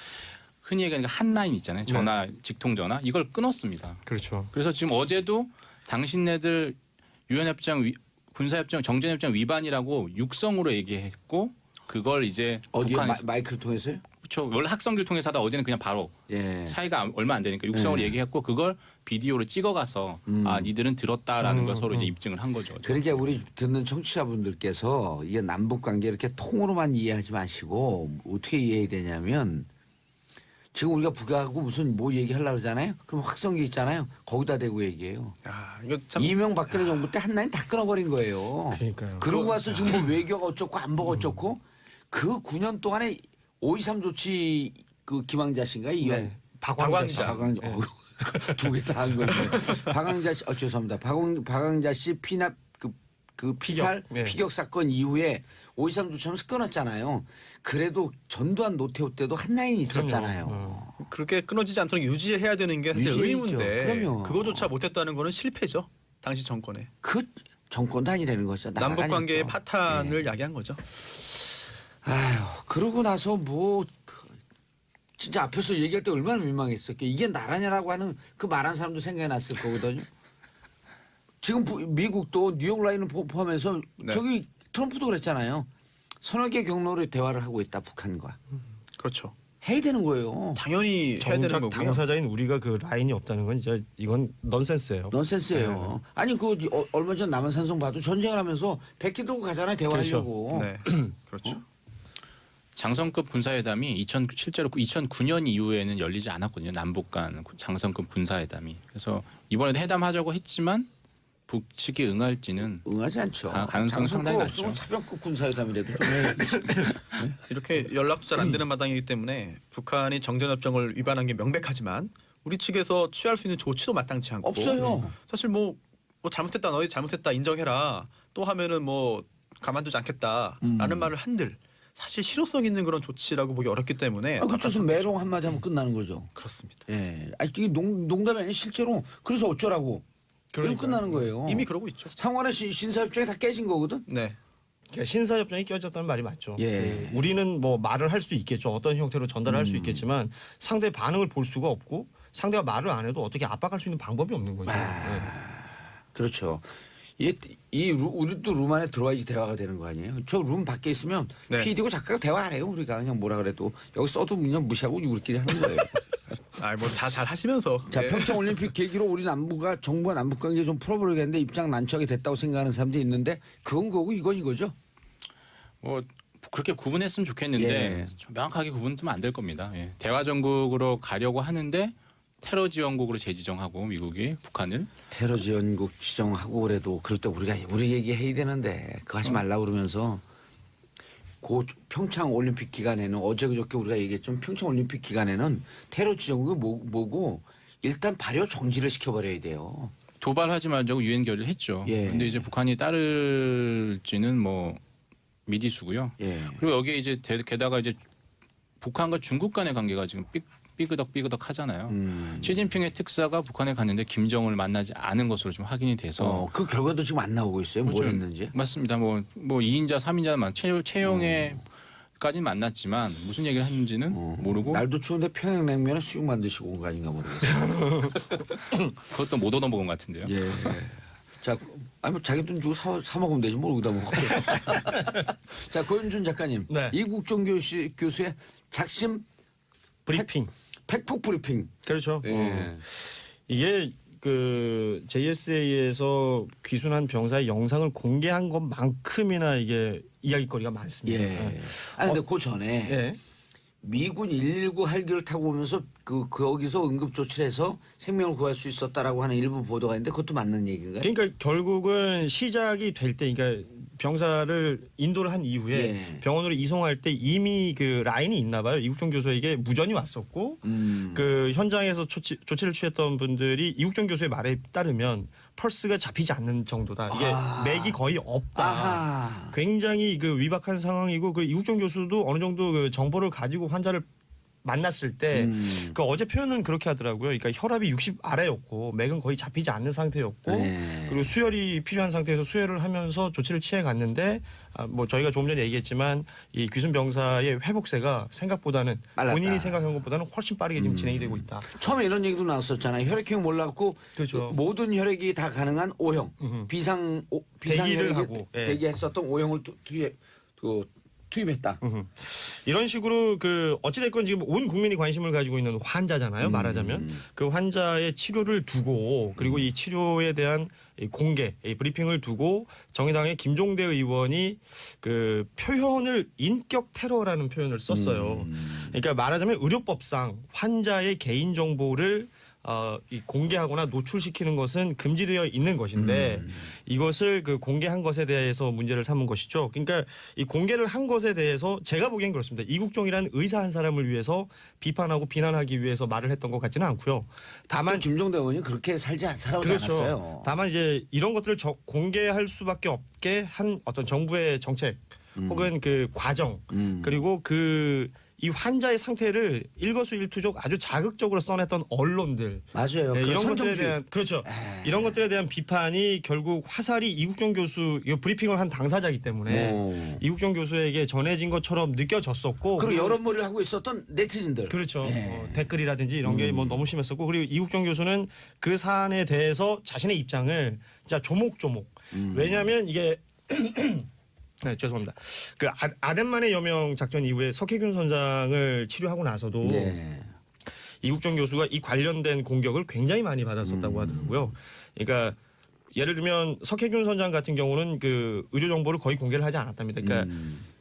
흔히 얘기하는 한라인 있잖아요. 전화, 직통 전화 이걸 끊었습니다. 그렇죠. 그래서 지금 어제도 당신네들 유엔협정, 군사협정, 정전협정 위반이라고 육성으로 얘기했고 그걸 이제 어디에 북한 마이크를 통해서요? 그렇죠. 원래 학성기를 통해서 하다 어제는 그냥 바로 예. 사이가 얼마 안 되니까 육성으로 얘기했고 그걸 비디오로 찍어가서 니들은 들었다라는 걸 서로 이제 입증을 한 거죠. 그러니까 우리 듣는 청취자분들께서 이게 남북 관계 이렇게 통으로만 이해하지 마시고 어떻게 이해해야 되냐면 지금 우리가 북하고 무슨 뭐 얘기하려고 그러잖아요. 그럼 확성기 있잖아요. 거기다 대고 얘기해요. 이거 참 이명박근혜 정부 때 한라인 다 끊어버린 거예요. 그러니까요. 그러고 와서 지금 뭐 외교가 어쩌고 안보가 어쩌고 그 9년 동안에 5.23 조치 그 김황자 씨인가 박왕자. 네. 두 개 다 한 거네. 박왕자 씨, 죄송합니다. 박왕자 씨 피납 그 피살 네. 피격 사건 이후에 5.23 조처하면서 끊었잖아요. 그래도 전두환 노태우 때도 한 라인이 있었잖아요. 그렇게 끊어지지 않도록 유지해야 되는 게 사실 유지해야죠. 의무인데 그럼요. 그거조차 못했다는 거는 실패죠. 당시 정권에. 그 정권도 아니라는 거죠. 남북 관계의 나라가 파탄을 야기한 거죠. 아휴, 그러고 나서 뭐 진짜 앞에서 얘기할 때 얼마나 민망했었게. 이게 나라냐라고 하는 그 말한 사람도 생각이 났을 거거든요. 지금 미국도 뉴욕 라인을 포함해서 네. 저기 트럼프도 그랬잖아요. 서너 개 경로로 대화를 하고 있다 북한과. 그렇죠. 해야 되는 거예요. 당연히 해야 되는 정작 거고요. 당사자인 우리가 그 라인이 없다는 건 이제 이건 넌센스예요. 넌센스예요. 아니 그 얼마 전 남한산성 봐도 전쟁을 하면서 백기 들고 가잖아요. 대화하려고. 네. 그렇죠. 장성급 군사회담이 실제로 2009년 이후에는 열리지 않았거든요. 남북 간 장성급 군사회담이. 그래서 이번에도 회담하자고 했지만 북측이 응할지는 응하지 않죠. 가능성은 상당히 없으면 낮죠. 사병급 군사회담이라도 좀 해. 이렇게 연락도 잘 안 되는 마당이기 때문에 북한이 정전협정을 위반한 게 명백하지만 우리 측에서 취할 수 있는 조치도 마땅치 않고 없어요. 사실 뭐 잘못했다 너희 잘못했다 인정해라 또 하면은 뭐 가만두지 않겠다라는 말을 한들 사실 실효성 있는 그런 조치라고 보기 어렵기 때문에 그쪽에서 메롱 한마디 하면 끝나는 거죠. 그렇습니다. 예. 아니 이게 농담이 아니라 실제로 그래서 어쩌라고. 그럼 끝나는 거예요. 이미 그러고 있죠. 상관의 신사협정이 다 깨진 거거든. 네. 그러니까 신사협정이 깨졌다는 말이 맞죠. 예. 우리는 뭐 말을 할 수 있겠죠. 어떤 형태로 전달할 수 있겠지만 상대 반응을 볼 수가 없고 상대가 말을 안 해도 어떻게 압박할 수 있는 방법이 없는 거죠. 네. 그렇죠. 우리도 룸 안에 들어와야지 대화가 되는 거 아니에요? 저 룸 밖에 있으면 네. PD고 작가가 대화 안 해요. 우리가 그냥 뭐라 그래도 여기 써도 그냥 무시하고 우리끼리 하는 거예요. 뭐 다 잘 하시면서. 자, 네. 평창 올림픽 계기로 우리 정부가 남북 관계 좀 풀어보려겠는데 입장 난처하게 됐다고 생각하는 사람들이 있는데 그건 거고 이건 이거죠. 뭐 그렇게 구분했으면 좋겠는데 예. 좀 명확하게 구분은 좀 안 될 겁니다. 예. 대화 정국으로 가려고 하는데 테러 지원국으로 재지정하고 미국이 북한을 테러 지원국 지정하고 그래도 그럴 때 우리 얘기해야 되는데 그거 하지 말라고 그러면서 그 평창 올림픽 기간에는 어제 그저께 우리가 얘기했지만 평창 올림픽 기간에는 테러 지정국이 뭐고 일단 발효 정지를 시켜버려야 돼요. 도발하지 말자고 유엔 결의를 했죠. 예. 근데 이제 북한이 따를지는 뭐 미지수고요. 예. 그리고 여기에 이제 게다가 이제 북한과 중국 간의 관계가 지금 삐그덕 하잖아요. 시진핑의 특사가 북한에 갔는데 김정은을 만나지 않은 것으로 좀 확인이 돼서 그 결과도 지금 안 나오고 있어요. 뭘 그렇죠. 했는지. 맞습니다. 뭐 2인자, 3인자만 채용에까지는 만났지만 무슨 얘기를 했는지는 모르고 날도 추운데 평양냉면에 수육 만드시고 온 거 아닌가 모르겠어요. 그것도 못 얻어먹은 것 같은데요. 예. 자, 뭐 자기 돈 주고 사 먹으면 되지 뭘 여기다 먹어. 자, 고윤준 작가님. 네. 이국종 교수의 작심 브리핑. 팩폭 브리핑. 그렇죠. 예. 이게 그 JSA에서 귀순한 병사의 영상을 공개한 것만큼이나 이게 이야기거리가 많습니다. 예. 근데 그 전에 예. 미군 119 헬기를 타고 오면서 거기서 응급 조치를 해서 생명을 구할 수 있었다라고 하는 일부 보도가 있는데 그것도 맞는 얘기인가요? 그러니까 결국은 시작이 될 때, 그러니까 병사를 인도를 한 이후에 예. 병원으로 이송할 때 이미 그 라인이 있나 봐요. 이국종 교수에게 무전이 왔었고 그 현장에서 조치를 취했던 분들이 이국종 교수의 말에 따르면 펄스가 잡히지 않는 정도다. 이게 맥이 거의 없다. 아하. 굉장히 그 위박한 상황이고 그 이국종 교수도 어느 정도 그 정보를 가지고 환자를 만났을 때 그 어제 표현은 그렇게 하더라고요. 그러니까 혈압이 60 아래였고 맥은 거의 잡히지 않는 상태였고 네. 그리고 수혈이 필요한 상태에서 수혈을 하면서 조치를 취해 갔는데 뭐 저희가 조금 전에 얘기했지만 이 귀순 병사의 회복세가 생각보다는 빨랐다. 본인이 생각한 것보다는 훨씬 빠르게 지금 진행이 되고 있다. 처음에 이런 얘기도 나왔었잖아요. 혈액형 몰랐고 그렇죠. 모든 혈액이 다 가능한 O형 비상 대기를 혈액에 하고, 예. 대기했었던 O형을 투입했다. 이런 식으로 그 어찌됐건 지금 온 국민이 관심을 가지고 있는 환자잖아요. 말하자면 그 환자의 치료를 두고 그리고 이 치료에 대한 이 공개, 이 브리핑을 두고 정의당의 김종대 의원이 그 표현을 인격 테러라는 표현을 썼어요. 그러니까 말하자면 의료법상 환자의 개인 정보를 이 공개하거나 노출시키는 것은 금지되어 있는 것인데 이것을 그 공개한 것에 대해서 문제를 삼은 것이죠. 그러니까 이 공개를 한 것에 대해서 제가 보기엔 그렇습니다. 이국종이라는 의사 한 사람을 위해서 비판하고 비난하기 위해서 말을 했던 것 같지는 않고요. 다만 김종대 의원이 그렇게 살아오지 그렇죠. 않았어요. 다만 이제 이런 것들을 공개할 수밖에 없게 한 어떤 정부의 정책 혹은 그 과정 그리고 이 환자의 상태를 일거수일투족 아주 자극적으로 써냈던 언론들 맞아요. 네, 그 이런 것들에 선정주의. 대한 그렇죠. 이런 것들에 대한 비판이 결국 화살이 이국종 교수 브리핑을 한 당사자이기 때문에 이국종 교수에게 전해진 것처럼 느껴졌었고 그리고 여론몰이를 하고 있었던 네티즌들 그렇죠. 댓글이라든지 이런 게 뭐 너무 심했었고 그리고 이국종 교수는 그 사안에 대해서 자신의 입장을 진짜 조목조목 왜냐하면 이게 네, 죄송합니다. 그 아덴만의 여명 작전 이후에 석혜균 선장을 치료하고 나서도 이국종 교수가 이 관련된 공격을 굉장히 많이 받았었다고 하더라고요. 그러니까 예를 들면 석혜균 선장 같은 경우는 그 의료 정보를 거의 공개를 하지 않았답니다. 그러니까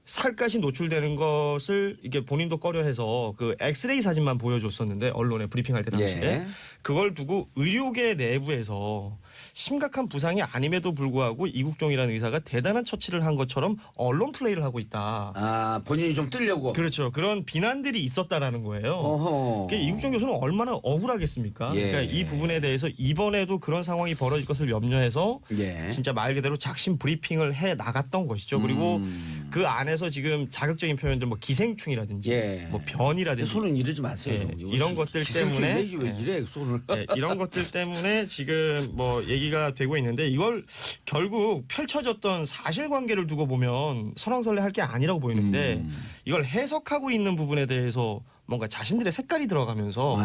살갗이 노출되는 것을 이게 본인도 꺼려해서 그 엑스레이 사진만 보여줬었는데 언론에 브리핑할 때 당시에 그걸 두고 의료계 내부에서 심각한 부상이 아님에도 불구하고 이국종이라는 의사가 대단한 처치를 한 것처럼 언론 플레이를 하고 있다. 아 본인이 좀 뜨려고. 그렇죠. 그런 비난들이 있었다라는 거예요. 어허. 그러니까 이국종 교수는 얼마나 억울하겠습니까? 그러니까 이 부분에 대해서 이번에도 그런 상황이 벌어질 것을 염려해서 진짜 말 그대로 작심 브리핑을 해 나갔던 것이죠. 그리고 그 안에서 지금 자극적인 표현들 뭐 기생충이라든지 뭐 변이라든지 손은 이러지 마세요. 이런 것들 때문에 왜 이래 손을. 이런 것들 때문에 지금 뭐 얘기가 되고 있는데 이걸 결국 펼쳐졌던 사실관계를 두고 보면 설왕설래할 게 아니라고 보이는데 이걸 해석하고 있는 부분에 대해서 뭔가 자신들의 색깔이 들어가면서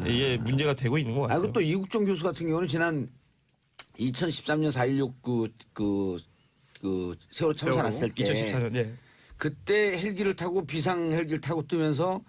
이게 문제가 되고 있는 것 같아요. 그리고 또 이국종 교수 같은 경우는 지난 2013년 4.16 그 세월호 참사 났을 때 2014년 그때 헬기를 타고 비상 헬기를 타고 뜨면서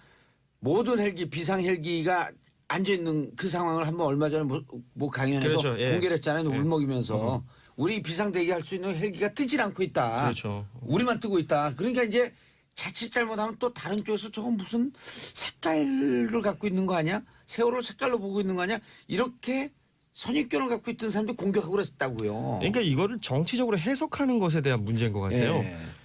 모든 헬기 비상 헬기가 앉아 있는 그 상황을 한번 얼마 전에 뭐 강연에서 그렇죠. 공개를 했잖아요. 울먹이면서 우리 비상 대기할 수 있는 헬기가 뜨질 않고 있다. 그렇죠. 우리만 뜨고 있다. 그러니까 이제 자칫 잘못하면 또 다른 쪽에서 저건 무슨 색깔을 갖고 있는 거 아니야? 세월호를 색깔로 보고 있는 거 아니야? 이렇게 선입견을 갖고 있던 사람들이 공격하고 그랬다고요. 그러니까 이거를 정치적으로 해석하는 것에 대한 문제인 것 같아요.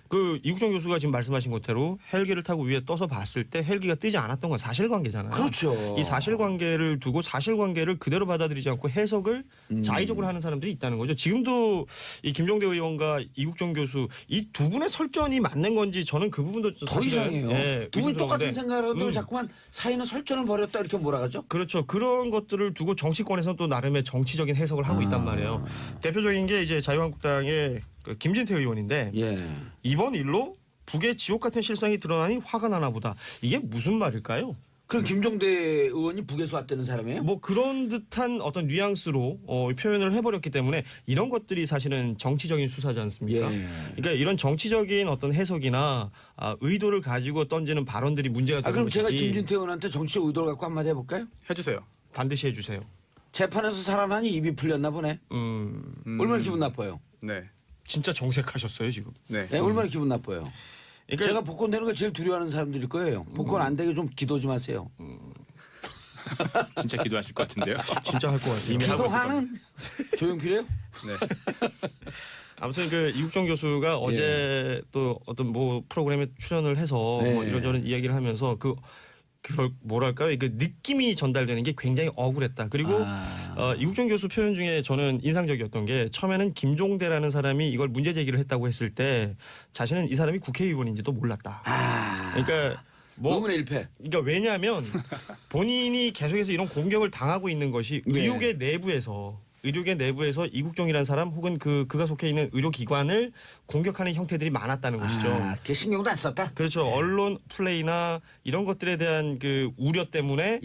그 이국종 교수가 지금 말씀하신 것대로 헬기를 타고 위에 떠서 봤을 때 헬기가 뜨지 않았던 건 사실관계잖아요. 그렇죠. 이 사실관계를 두고 사실관계를 그대로 받아들이지 않고 해석을 자의적으로 하는 사람들이 있다는 거죠. 지금도 이 김종대 의원과 이국종 교수 이 두 분의 설전이 맞는 건지 저는 그 부분도 더 이상해요. 두 분이 똑같은 생각을 하고 자꾸만 사이는 설전을 벌였다 이렇게 몰아가죠. 그렇죠. 그런 것들을 두고 정치권에서는 또 나름의 정치적인 해석을 하고 있단 말이에요. 대표적인 게 이제 자유한국당의 그 김진태 의원인데 이번 일로 북의 지옥 같은 실상이 드러나니 화가 나나 보다. 이게 무슨 말일까요? 그럼 김종대 의원이 북에서 왔다는 사람이에요? 뭐 그런 듯한 어떤 뉘앙스로 표현을 해버렸기 때문에 이런 것들이 사실은 정치적인 수사지 않습니까? 그러니까 이런 정치적인 어떤 해석이나 의도를 가지고 던지는 발언들이 문제가 되는 그럼 것이지. 제가 김진태 의원한테 정치적 의도를 갖고 한마디 해볼까요? 해주세요. 반드시 해주세요. 재판에서 살아나니 입이 풀렸나 보네. 얼마나 기분 나빠요? 네. 진짜 정색하셨어요 지금. 네. 얼마나 기분 나빠요? 그러니까 제가 복권 되는 거 제일 두려워하는 사람들일 거예요. 복권 안 되게 좀 기도 좀 하세요. 진짜 기도하실 것 같은데요. 진짜 할 것 같아요. 이미 하고 있을 기도하는 조용필이에요? 네. 아무튼 그 이국종 교수가 어제 또 어떤 뭐 프로그램에 출연을 해서 뭐 이런저런 이야기를 하면서 그 뭐랄까요? 그 느낌이 전달되는 게 굉장히 억울했다. 그리고 이국종 교수 표현 중에 저는 인상적이었던 게 처음에는 김종대라는 사람이 이걸 문제 제기를 했다고 했을 때 자신은 이 사람이 국회의원인지도 몰랐다. 그러니까 뭐 의문의 일패. 그러니까 왜냐하면 본인이 계속해서 이런 공격을 당하고 있는 것이 의료계 내부에서 이국종이라는 사람 혹은 그가 속해 있는 의료기관을 공격하는 형태들이 많았다는 것이죠. 그게 신경도 안 썼다? 그렇죠. 언론 플레이나 이런 것들에 대한 그 우려 때문에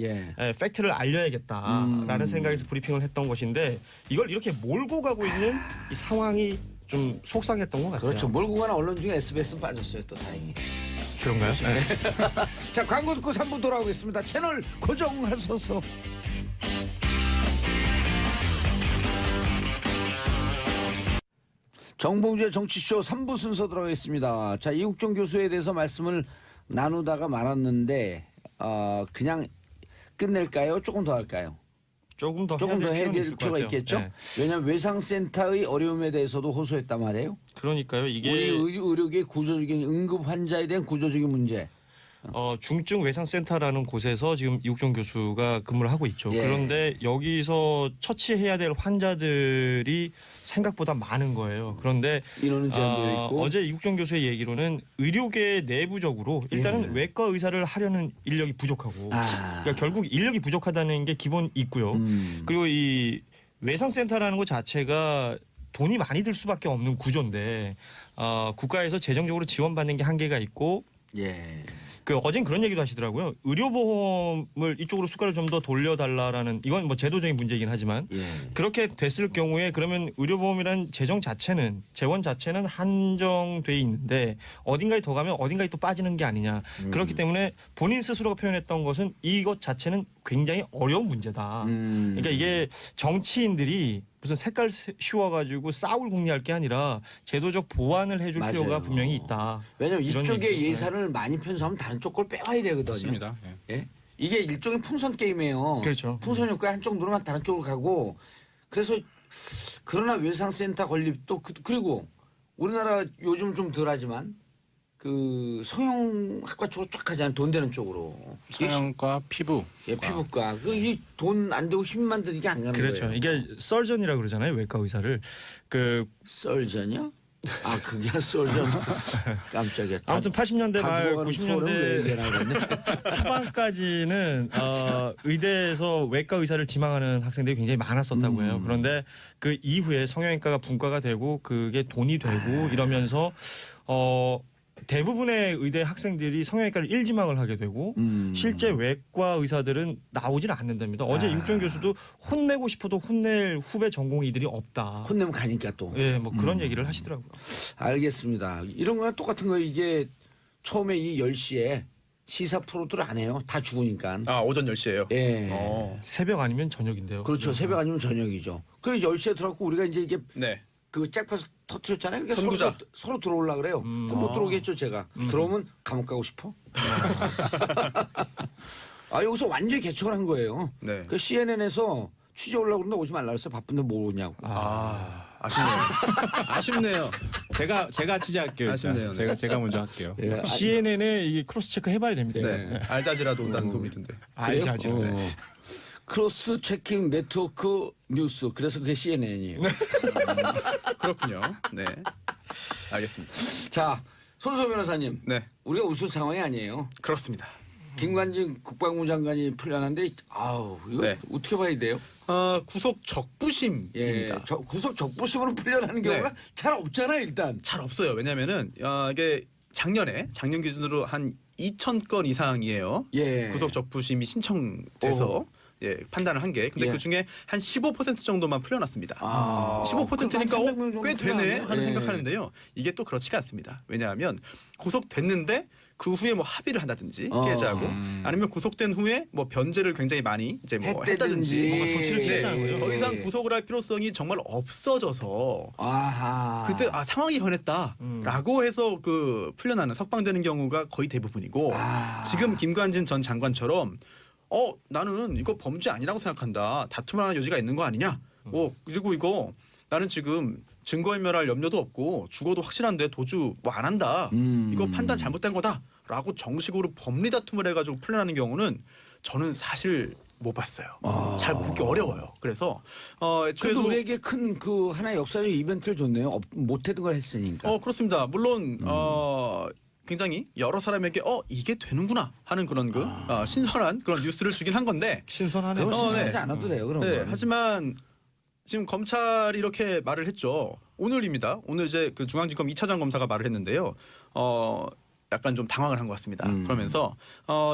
팩트를 알려야겠다라는 생각에서 브리핑을 했던 것인데 이걸 이렇게 몰고 가고 있는 이 상황이 좀 속상했던 것 같아요. 그렇죠. 몰고 가는 언론 중에 SBS는 빠졌어요. 또 다행히. 그런가요? 네. 자, 광고 듣고 3부 돌아오겠습니다. 채널 고정하소서. 정봉주의 정치쇼 3부 순서 들어가겠습니다. 자, 이국종 교수에 대해서 말씀을 나누다가 말았는데 그냥 끝낼까요? 조금 더 할까요? 조금 더 조금 더 해야 될 있을 것 필요가 같아요. 있겠죠. 네. 왜냐하면 외상센터의 어려움에 대해서도 호소했단 말이에요. 그러니까요. 우리 이게 의료계의 구조적인 응급 환자에 대한 구조적인 문제. 중증 외상센터라는 곳에서 지금 이국종 교수가 근무를 하고 있죠. 예. 그런데 여기서 처치해야 될 환자들이 생각보다 많은 거예요. 그런데 인원은 제한되어 있고. 어제 이국종 교수의 얘기로는 의료계 내부적으로 일단은 외과 의사를 하려는 인력이 부족하고 그러니까 결국 인력이 부족하다는 게 기본 있고요. 그리고 이 외상센터라는 것 자체가 돈이 많이 들 수밖에 없는 구조인데 국가에서 재정적으로 지원받는 게 한계가 있고 예. 어젠 그런 얘기도 하시더라고요. 의료보험을 이쪽으로 숟가락을 좀 더 돌려달라라는 이건 뭐 제도적인 문제이긴 하지만 예. 그렇게 됐을 경우에 그러면 의료보험이라는 재원 자체는 한정돼 있는데 어딘가에 더 가면 어딘가에 또 빠지는 게 아니냐. 그렇기 때문에 본인 스스로가 표현했던 것은 이것 자체는 굉장히 어려운 문제다. 그러니까 이게 정치인들이 무슨 색깔 씌워가지고 싸울 궁리할 게 아니라 제도적 보완을 해줄 맞아요. 필요가 분명히 있다. 왜냐하면 이런 이쪽에 얘기죠. 예산을 많이 편성하면 다른 쪽 걸 빼와야 되거든요. 맞습니다. 예. 예? 이게 일종의 풍선 게임이에요. 그렇죠. 풍선 효과 한쪽 누르면 다른 쪽으로 가고 그래서 그러나 외상센터 건립도 그리고 우리나라 요즘 좀 덜하지만 그 성형학과 쪽으로 쫙 가잖아요. 돈 되는 쪽으로. 성형과 피부. 예, 피부과. 그 돈 안 되고 힘만 드는 안 가는 그렇죠. 거예요. 이게 썰전이라고 그러잖아요. 외과 의사를. 썰전이요? 아 그게 썰전. 깜짝이야. 아무튼 80년대 말 왜 90년대 얘기하나 그랬네. 초반까지는 의대에서 외과 의사를 지망하는 학생들이 굉장히 많았었다고 해요. 그런데 그 이후에 성형외과가 분과가 되고 그게 돈이 되고 이러면서 대부분의 의대 학생들이 성형외과를 일지망을 하게 되고 실제 외과 의사들은 나오질 않는답니다. 어제 이국종 교수도 혼내고 싶어도 혼낼 후배 전공의들이 없다. 혼내면 가니까 또. 예, 뭐 그런 얘기를 하시더라고요. 알겠습니다. 이런 거랑 똑같은 거 이게 처음에 이 10시에 시사 프로들 안 해요. 다 죽으니까. 오전 10시에요. 예. 새벽 아니면 저녁인데요. 그렇죠. 새벽 아니면 저녁이죠. 그 10시에 들어가고 우리가 이제 이게 네. 그 짝파서 터트렸잖아요. 그러니까 선구자. 서로 들어오려 그래요. 그럼 못 들어오겠죠, 제가. 들어오면 감옥 가고 싶어. 여기서 완전히 개척을 한 거예요. 네. 그 CNN에서 취재 오려고 그러는데 오지 말라 그랬어요. 바쁜데 뭐 오냐고. 아쉽네요. 아쉽네요. 제가 취재할게요. 일단. 아쉽네요. 제가 먼저 할게요. 예. CNN에 이게 크로스 체크 해봐야 됩니다. 네. 알자지라도 온다는 소문이 던데. 알자지. 네. 크로스 체킹 네트워크 뉴스. 그래서 그게 CNN이에요. 그렇군요. 네. 알겠습니다. 자, 손소 변호사님. 네. 우리가 웃을 상황이 아니에요. 그렇습니다. 김관진 국방부 장관이 풀려났는데 이거 네. 어떻게 봐야 돼요? 구속 적부심입니다. 예, 구속 적부심으로 풀려나는 경우가 네. 잘 없잖아요, 일단. 잘 없어요. 왜냐면은 이게 작년 기준으로 한 2,000건 이상이에요. 예. 구속 적부심이 신청돼서 판단을 한 게. 근데 예. 그 중에 한 15% 정도만 풀려났습니다. 15%니까 그럼 한 300명 정도 꽤 되네 풀려나네. 하는 예. 생각하는데요. 이게 또 그렇지가 않습니다. 왜냐하면 구속됐는데 그 후에 뭐 합의를 한다든지 피해자하고 아니면 구속된 후에 뭐 변제를 굉장히 많이 이제 뭐 했다든지 뭔가 조치를 취했다는 거예요. 더 이상 구속을 할 필요성이 정말 없어져서 그때 상황이 변했다라고 해서 그 풀려나는 석방되는 경우가 거의 대부분이고 지금 김관진 전 장관처럼 나는 이거 범죄 아니라고 생각한다. 다툼할 여지가 있는 거 아니냐. 그리고 이거 나는 지금 증거인멸할 염려도 없고 죽어도 확실한데 도주 뭐 안 한다. 이거 판단 잘못된 거다라고 정식으로 법리 다툼을 해가지고 풀려나는 경우는 저는 사실 못 봤어요. 잘 보기 어려워요. 그래서 그래도 우리에게 큰 그 하나의 역사적 이벤트를 줬네요. 못했던 걸 했으니까. 그렇습니다. 물론 굉장히 여러 사람에게 이게 되는구나 하는 그런 신선한 그런 뉴스를 주긴 한 건데 신선하네요. 그건 신선하지 네. 않아도 돼요. 그런 네, 건. 하지만 지금 검찰이 이렇게 말을 했죠. 오늘입니다. 오늘 이제 그 중앙지검 2차장 검사가 말을 했는데요. 약간 좀 당황을 한 것 같습니다. 그러면서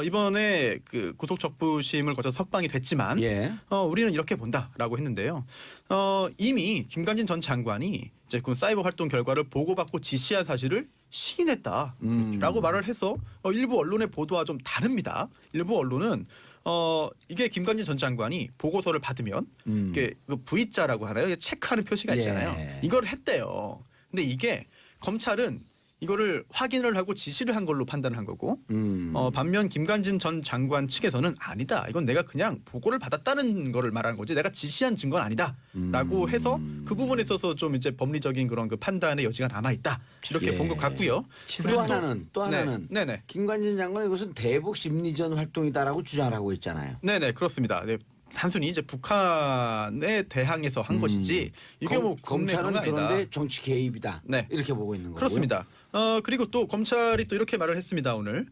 이번에 그 구속 적부심을 거쳐서 석방이 됐지만 우리는 이렇게 본다라고 했는데요. 이미 김관진 전 장관이 이제 그 사이버 활동 결과를 보고받고 지시한 사실을 시인했다라고 말을 해서 일부 언론의 보도와 좀 다릅니다. 일부 언론은 이게 김관진 전 장관이 보고서를 받으면 이게 그 V자라고 하나요? 체크하는 표시가 있잖아요. 이걸 했대요. 근데 이게 검찰은 이거를 확인을 하고 지시를 한 걸로 판단한 거고 반면 김관진 전 장관 측에서는 아니다. 이건 내가 그냥 보고를 받았다는 거를 말하는 거지 내가 지시한 증거는 아니다라고 해서 그 부분에 있어서 좀 이제 법리적인 그런 그 판단의 여지가 남아 있다. 이렇게 본 것 같고요. 또 하나는 네네. 김관진 장관은 이것은 대북 심리전 활동이다라고 주장을 하고 있잖아요. 네네 그렇습니다. 네. 단순히 이제 북한에 대항해서 한 것이지 이게 뭐 검찰은 국내 그런 거 그런데 아니다. 정치 개입이다. 네. 이렇게 보고 있는 거고요. 그렇습니다. 그리고 또 검찰이 또 이렇게 말을 했습니다. 오늘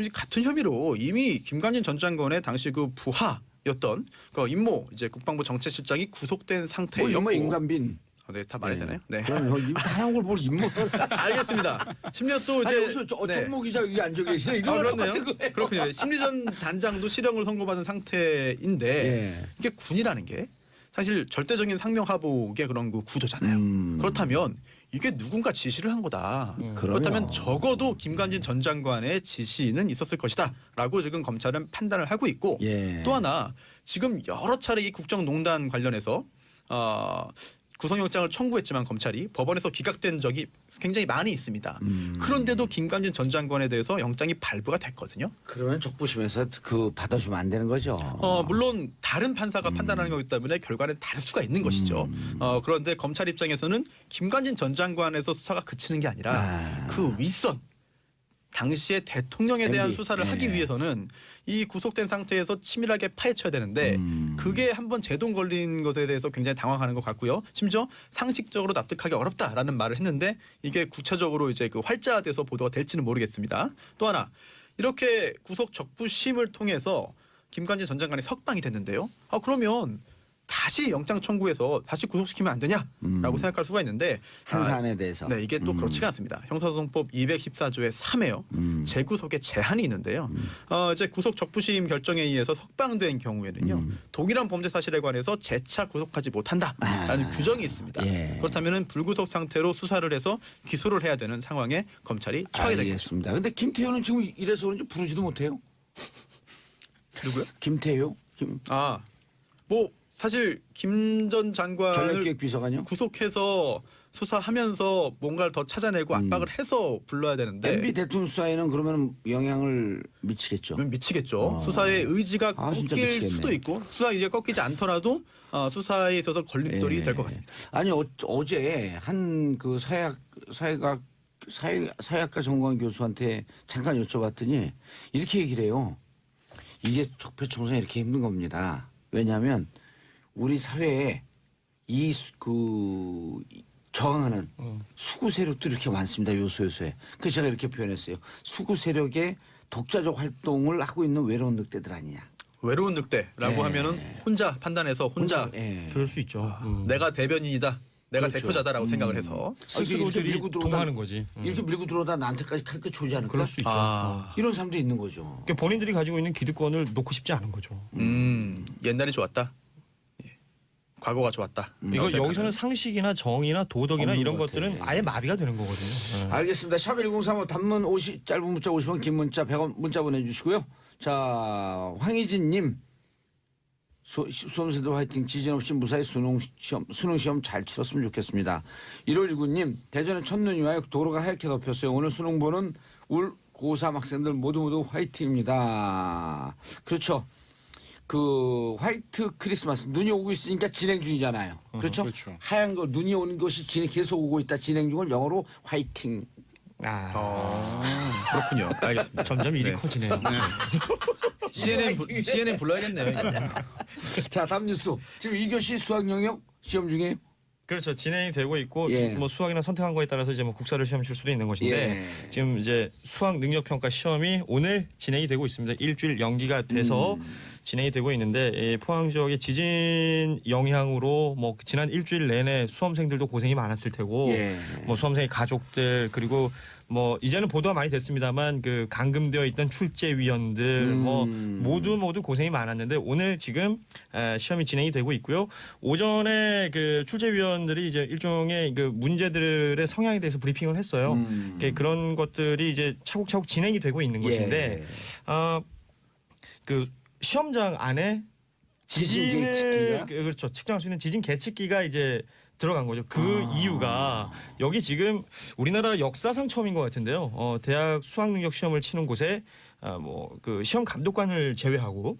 이 같은 혐의로 이미 김관진 전 장관의 당시 그 부하였던 그 임모 이제 국방부 정책실장이 구속된 상태였고. 뭐 임관빈. 네, 다 말해야 되나요? 네. 그럼 다른 걸 뭘 임모? 알겠습니다. 심지어 또 이제 여기서 정모 기자 여기 앉아 계시네. 이런 그렇네요. 똑같은 거예요. 그렇군요. 심리전 단장도 실형을 선고받은 상태인데 이게 군이라는 게 사실 절대적인 상명하복의 그런 그 구조잖아요. 그렇다면 이게 누군가 지시를 한 거다. 그렇다면 적어도 김관진 전 장관의 지시는 있었을 것이다라고 지금 검찰은 판단을 하고 있고 또 하나 지금 여러 차례 이 국정농단 관련해서 구속영장을 청구했지만 검찰이 법원에서 기각된 적이 굉장히 많이 있습니다. 그런데도 김관진 전 장관에 대해서 영장이 발부가 됐거든요. 그러면 적부심에서 그 받아주면 안 되는 거죠. 물론 다른 판사가 판단하는 거기 때문에 결과는 다를 수가 있는 것이죠. 그런데 검찰 입장에서는 김관진 전 장관에서 수사가 그치는 게 아니라 그 윗선 당시의 대통령에 대한 수사를 하기 위해서는 이 구속된 상태에서 치밀하게 파헤쳐야 되는데 그게 한번 제동 걸린 것에 대해서 굉장히 당황하는 것 같고요. 심지어 상식적으로 납득하기 어렵다라는 말을 했는데 이게 구체적으로 이제 그 활자돼서 보도가 될지는 모르겠습니다. 또 하나 이렇게 구속 적부심을 통해서 김관진 전 장관이 석방이 됐는데요. 그러면 다시 영장 청구해서 다시 구속시키면 안 되냐라고 생각할 수가 있는데 한 사안에 대해서. 네, 이게 또 그렇지가 않습니다. 형사소송법 214조의 3에요. 재구속의 제한이 있는데요. 이제 구속 적부심 결정에 의해서 석방된 경우에는요. 동일한 범죄 사실에 관해서 재차 구속하지 못한다라는 규정이 있습니다. 그렇다면은 불구속 상태로 수사를 해서 기소를 해야 되는 상황에 검찰이 처하게 되겠습니다. 알겠습니다. 근데 김태효는 지금 이래서 그런지 부르지도 못해요. 누구요? 김태효? 뭐 사실 김 전 장관을 전략기획비서관요? 구속해서 수사하면서 뭔가를 더 찾아내고 압박을 해서 불러야 되는데 MB 대통령 수사에는 그러면 영향을 미치겠죠. 미치겠죠. 수사의 의지가 진짜 꺾일 미치겠네. 수도 있고 수사 의지가 꺾이지 않더라도 수사에 있어서 걸림돌이 될 것 같습니다. 아니 어제 한 그 사회학과 전공한 교수한테 잠깐 여쭤봤더니 이렇게 얘기를 해요. 이게 적폐청산이 이렇게 힘든 겁니다. 왜냐하면 우리 사회에 저항하는 수구 세력도 이렇게 많습니다. 요소에. 그래서 제가 이렇게 표현했어요. 수구 세력의 독자적 활동을 하고 있는 외로운 늑대들 아니냐. 외로운 늑대라고 하면은 혼자 판단해서 혼자 그럴 수 있죠. 내가 대변인이다. 내가 그렇죠. 대표자다라고 생각을 해서 이렇게 밀고 들어오다 동하는 거지. 이렇게 밀고 들어오다 나한테까지 칼끝 조지 않을까? 그럴 수 있죠. 이런 사람도 있는 거죠. 그러니까 본인들이 가지고 있는 기득권을 놓고 싶지 않은 거죠. 옛날이 좋았다. 과거가 좋았다. 이거 여기서는 상식이나 정의나 도덕이나 없는 이런 것 같아. 것들은 아예 마비가 되는 거거든요. 알겠습니다. 샵 1035 단문 50 짧은 문자 50원 긴 문자 100원 문자 보내주시고요. 자 황희진님 수험생들 화이팅 지진 없이 무사히 수능 시험 잘 치렀으면 좋겠습니다. 1519님 대전에 첫눈이 와요. 도로가 하얗게 덮였어요. 오늘 수능 보는 울 고3 학생들 모두 화이팅입니다. 그렇죠. 그 화이트 크리스마스 눈이 오고 있으니까 진행 중이잖아요. 그렇죠? 그렇죠. 하얀 거 눈이 오는 것이 계속 오고 있다. 진행 중을 영어로 화이팅. 그렇군요. 알겠습니다. 점점 일이 커지네요. CNN 불러야겠네요. 이거. 자 다음 뉴스. 지금 2교시 수학 영역 시험 중이에요. 그렇죠. 진행이 되고 있고 예. 뭐 수학이나 선택한 거에 따라서 이제 뭐 국사를 시험 칠 수도 있는 것인데 지금 이제 수학 능력 평가 시험이 오늘 진행이 되고 있습니다. 일주일 연기가 돼서 진행이 되고 있는데 포항 지역의 지진 영향으로 뭐 지난 일주일 내내 수험생들도 고생이 많았을 테고 뭐 수험생의 가족들 그리고 뭐 이제는 보도가 많이 됐습니다만 그 감금되어 있던 출제위원들 뭐 모두 고생이 많았는데 오늘 지금 시험이 진행이 되고 있고요. 오전에 그 출제위원들이 이제 일종의 그 문제들의 성향에 대해서 브리핑을 했어요. 그런 것들이 이제 차곡차곡 진행이 되고 있는 것인데 그 시험장 안에 지진을 그렇죠 측정할 수 있는 지진 계측기가 이제 들어간 거죠. 그 이유가 여기 지금 우리나라 역사상 처음인 것 같은데요. 대학 수학능력 시험을 치는 곳에 뭐 그 시험 감독관을 제외하고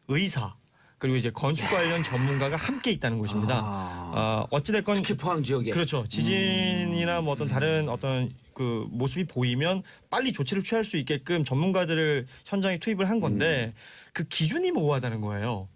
의사 그리고 이제 건축 관련 전문가가 함께 있다는 곳입니다. 어찌됐건 특히 포항 지역에 그렇죠. 지진이나 뭐 어떤 다른 어떤 그 모습이 보이면 빨리 조치를 취할 수 있게끔 전문가들을 현장에 투입을 한 건데 그 기준이 모호하다는 거예요.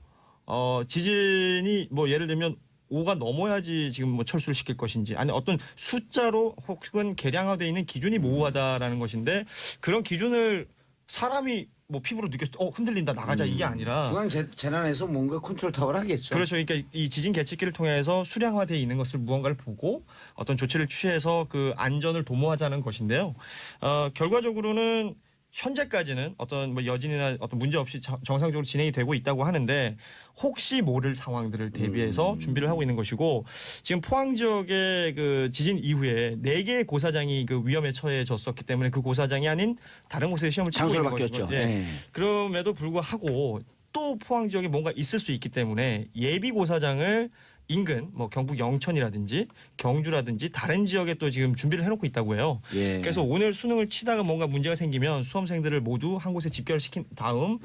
지진이 뭐 예를 들면 5가 넘어야지 지금 뭐 철수를 시킬 것인지 아니 어떤 숫자로 혹은 계량화되어 있는 기준이 모호하다라는 것인데 그런 기준을 사람이 뭐 피부로 느꼈을 때 흔들린다 나가자 이게 아니라 중앙재난에서 뭔가 컨트롤 타워를 하겠죠. 그렇죠. 그러니까 이 지진 계측기를 통해서 수량화되어 있는 것을 무언가를 보고 어떤 조치를 취해서 그 안전을 도모하자는 것인데요. 결과적으로는 현재까지는 어떤 뭐 여진이나 어떤 문제 없이 정상적으로 진행이 되고 있다고 하는데 혹시 모를 상황들을 대비해서 준비를 하고 있는 것이고 지금 포항 지역의 그 지진 이후에 4개의 고사장이 그 위험에 처해졌었기 때문에 그 고사장이 아닌 다른 곳에 시험을 치고 있는 바뀌었죠. 예. 네. 그럼에도 불구하고 또 포항 지역에 뭔가 있을 수 있기 때문에 예비 고사장을 인근 뭐 경북 영천이라든지 경주라든지 다른 지역에 또 지금 준비를 해놓고 있다고 해요. 예. 그래서 오늘 수능을 치다가 뭔가 문제가 생기면 수험생들을 모두 한 곳에 집결시킨 다음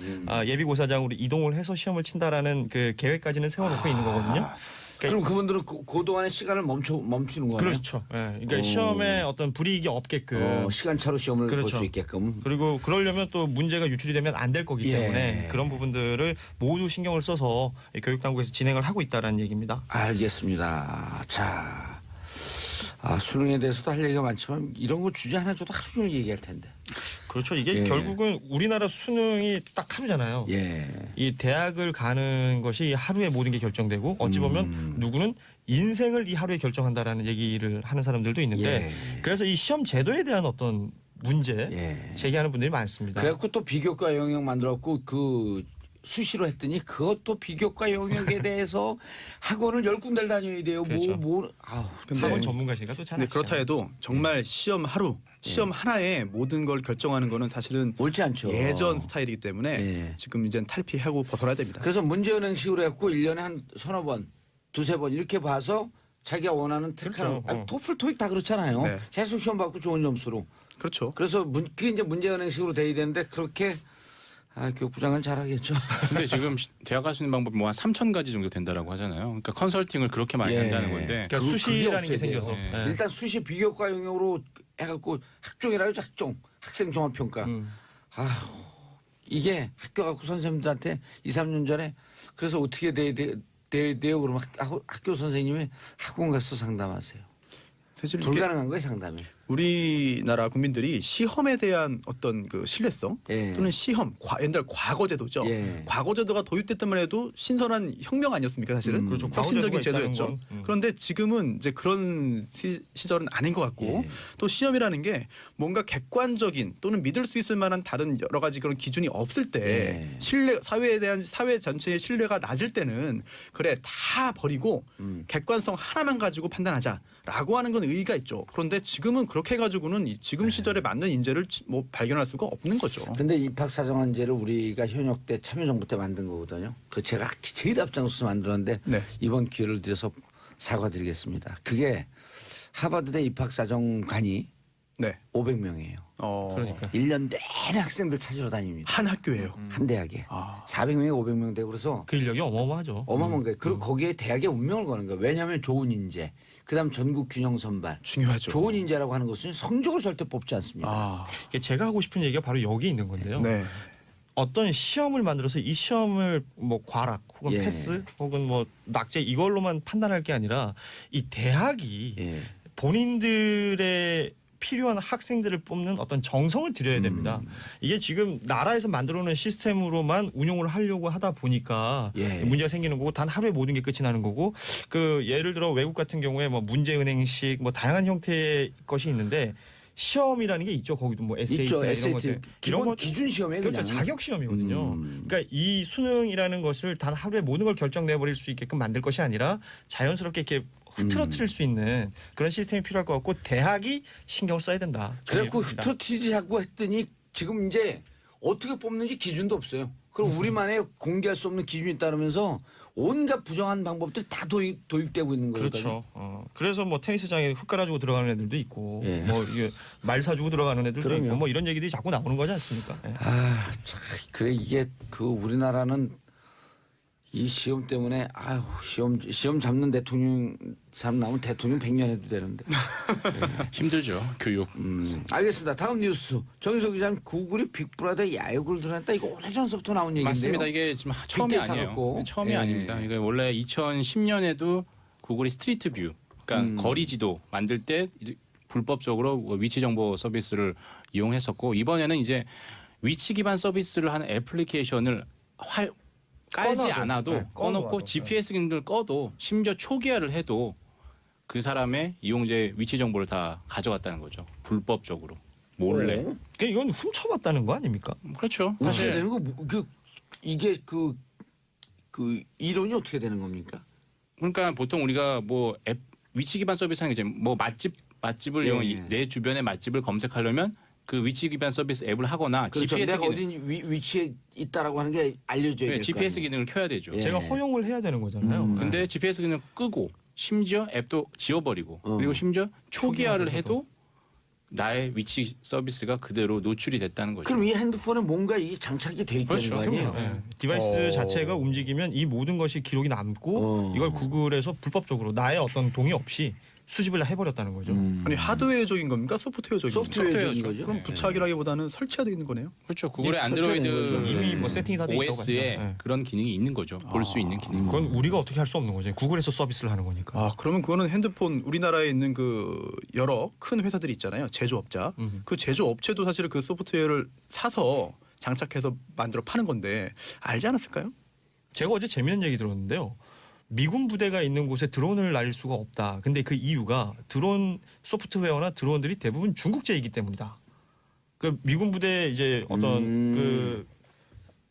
예비고사장으로 이동을 해서 시험을 친다라는 그 계획까지는 세워놓고 있는 거거든요. 그럼 그분들은 그동안의 시간을 멈추는 거예요? 그렇죠. 예. 그러니까 시험에 어떤 불이익이 없게끔 시간차로 시험을 볼 그렇죠. 수 있게끔. 그리고 그러려면 또 문제가 유출이 되면 안 될 거기 때문에 그런 부분들을 모두 신경을 써서 교육당국에서 진행을 하고 있다라는 얘기입니다. 알겠습니다. 자, 수능에 대해서도 할 얘기가 많지만 이런 거 주제 하나 줘도 하루 종일 얘기할 텐데. 그렇죠. 이게 결국은 우리나라 수능이 딱 하루잖아요. 예. 이 대학을 가는 것이 하루에 모든 게 결정되고 어찌 보면 누구는 인생을 이 하루에 결정한다라는 얘기를 하는 사람들도 있는데 그래서 이 시험 제도에 대한 어떤 문제 제기하는 분들이 많습니다. 그래갖고 또 비교과 영역 만들었고 그 수시로 했더니 그것도 비교과 영역에 대해서 학원을 10군데를 다녀야 돼요. 그렇죠. 학원 네. 전문가시니까 또 잘 근데 아시잖아요. 그렇다 해도 정말 시험 하루, 시험 하나에 모든 걸 결정하는 거는 사실은 옳지 않죠. 예전 스타일이기 때문에 지금 이제는 탈피하고 벗어나야 됩니다. 그래서 문제은행식으로 했고 1년에 한 서너 번, 두세 번 이렇게 봐서 자기가 원하는 택하는 그렇죠. 토플, 토익 다 그렇잖아요. 네. 계속 시험 받고 좋은 점수로. 그렇죠. 그래서 그게 이제 문제은행식으로 돼야 되는데 그렇게 교육부장은 잘하겠죠. 근데 지금 대학 갈 수 있는 방법이 뭐 한 3,000가지 정도 된다라고 하잖아요. 그러니까 컨설팅을 그렇게 많이 한다는 건데. 그러니까 수시라는 게 생겨서. 일단 수시 비교과 영역으로 해갖고 학종이라 하죠. 학종. 학생 종합평가. 이게 학교 갖고 선생님들한테 2, 3년 전에 그래서 어떻게 돼요? 그러면 학교 선생님이 학원 가서 상담하세요. 사실 이게 불가능한 거예요, 상담이. 우리나라 국민들이 시험에 대한 어떤 그 신뢰성 또는 시험, 옛날 과거제도죠. 과거제도가 도입됐다만 해도 신선한 혁명 아니었습니까, 사실은? 그렇죠. 혁신적인 과거제도가 제도였죠. 있다는 그런데 지금은 이제 그런 시절은 아닌 것 같고 또 시험이라는 게 뭔가 객관적인 또는 믿을 수 있을 만한 다른 여러 가지 그런 기준이 없을 때 신뢰, 사회에 대한 사회 전체의 신뢰가 낮을 때는 그래 다 버리고 객관성 하나만 가지고 판단하자라고 하는 건 의의가 있죠. 그런데 지금은 그렇게 해가지고는 지금 시절에 맞는 인재를 뭐 발견할 수가 없는 거죠. 근데 입학사정한제를 우리가 현역 때 참여정부 때 만든 거거든요. 그 제가 제일 앞장서서 만들었는데 이번 기회를 드려서 사과드리겠습니다. 그게 하버드대 입학사정관이 500명이에요. 그러니까 1년 내내 학생들 찾으러 다닙니다. 한 학교예요. 한 대학에 400명에 500명 되고 그래서 그 인력이 어마어마하죠. 어마어마한 거예요. 그리고 거기에 대학의 운명을 거는 거예요. 왜냐하면 좋은 인재, 그다음 전국 균형 선발, 중요하죠. 좋은 인재라고 하는 것은 성적을 절대 뽑지 않습니다. 제가 하고 싶은 얘기가 바로 여기 있는 건데요. 어떤 시험을 만들어서 이 시험을 뭐 과락 혹은 패스 혹은 뭐 낙제 이걸로만 판단할 게 아니라 이 대학이 본인들의 필요한 학생들을 뽑는 어떤 정성을 들여야 됩니다. 이게 지금 나라에서 만들어놓은 시스템으로만 운용을 하려고 하다 보니까 문제가 생기는 거고 단 하루에 모든 게 끝이 나는 거고 그 예를 들어 외국 같은 경우에 뭐 문제은행식 뭐 다양한 형태의 것이 있는데 시험이라는 게 있죠. 거기도 뭐 SAT 있죠. 이런 SAT 것들 기본 이런 기준 시험에 그렇죠. 그냥 자격 시험이거든요. 그러니까 이 수능이라는 것을 단 하루에 모든 걸 결정내 버릴 수 있게끔 만들 것이 아니라 자연스럽게 이렇게 흐트러뜨릴 수 있는 그런 시스템이 필요할 것 같고 대학이 신경을 써야 된다. 그래갖고 흐트러뜨리자고 했더니 지금 이제 어떻게 뽑는지 기준도 없어요. 그럼 우리만의 공개할 수 없는 기준이 따르면서 온갖 부정한 방법들이 다 도입되고 있는 거예요. 그렇죠. 그래서 뭐 테니스장에 흙 깔아주고 들어가는 애들도 있고, 뭐 이게 말 사주고 들어가는 애들도 그럼요. 있고, 뭐 이런 얘기들이 자꾸 나오는 거지 않습니까? 예. 참, 그래 이게 그 우리나라는 이 시험 때문에 아유 시험 잡는 대통령 사람 나오면 대통령 100년 해도 되는데. 힘들죠. 교육. 알겠습니다. 다음 뉴스. 정희석 기자님 구글이 빅브라더 야욕을 드러냈다. 이거 오래전서부터 나온 얘기인데요. 맞습니다. 이게 지금 처음이 빅데이터 아니에요. 갖고. 처음이 아닙니다. 이게 원래 2010년에도 구글이 스트리트 뷰, 그러니까 거리 지도 만들 때 불법적으로 위치 정보 서비스를 이용했었고 이번에는 이제 위치 기반 서비스를 하는 애플리케이션을 깔지 꺼놔도, 않아도 꺼놓고 꺼놓아도, GPS 기능을 꺼도 심지어 초기화를 해도 그 사람의 이용자의 위치 정보를 다 가져갔다는 거죠. 불법적으로 몰래. 어? 그러니까 이건 훔쳐봤다는 거 아닙니까? 그렇죠. 어떻게 사실 되는 거? 이게 그 이론이 어떻게 되는 겁니까? 그러니까 보통 우리가 뭐 앱 위치 기반 서비스 하는 게 이제 뭐 맛집을 이용 내 주변의 맛집을 검색하려면 그 위치 기반 서비스 앱을 하거나 그렇죠. GPS 내가 기능, 어디 위치에 있다라고 하는 게 알려줘야 될 거 GPS 아니에요. 기능을 켜야 되죠. 제가 허용을 해야 되는 거잖아요. 근데 GPS 기능 끄고 심지어 앱도 지워버리고 그리고 심지어 초기화를 해도 나의 위치 서비스가 그대로 노출이 됐다는 거죠. 그럼 이 핸드폰에 뭔가 이게 장착이 돼 있다는 그렇죠. 거 아니에요? 예. 디바이스 자체가 움직이면 이 모든 것이 기록이 남고 이걸 구글에서 불법적으로 나의 어떤 동의 없이 수집을 해버렸다는 거죠. 아니 하드웨어적인 겁니까? 소프트웨어적인 겁니까? 소프트웨어적인 거죠. 그럼 부착이라기보다는 설치가 돼 있는 거네요. 그렇죠. 구글의 설치가 안드로이드 되는 거죠. 이미 뭐 세팅이 다 돼 있다고 OS에 하죠. 예. 그런 기능이 있는 거죠. 볼 수 있는 기능. 그건 우리가 어떻게 할 수 없는 거죠. 구글에서 서비스를 하는 거니까. 아 그러면 그거는 핸드폰 우리나라에 있는 그 여러 큰 회사들이 있잖아요. 제조업자. 그 제조업체도 사실은 그 소프트웨어를 사서 장착해서 만들어 파는 건데 알지 않았을까요? 제가 어제 재밌는 얘기 들었는데요. 미군 부대가 있는 곳에 드론을 날릴 수가 없다. 근데 그 이유가 드론 소프트웨어나 드론들이 대부분 중국제이기 때문이다. 그 미군 부대 이제 어떤 그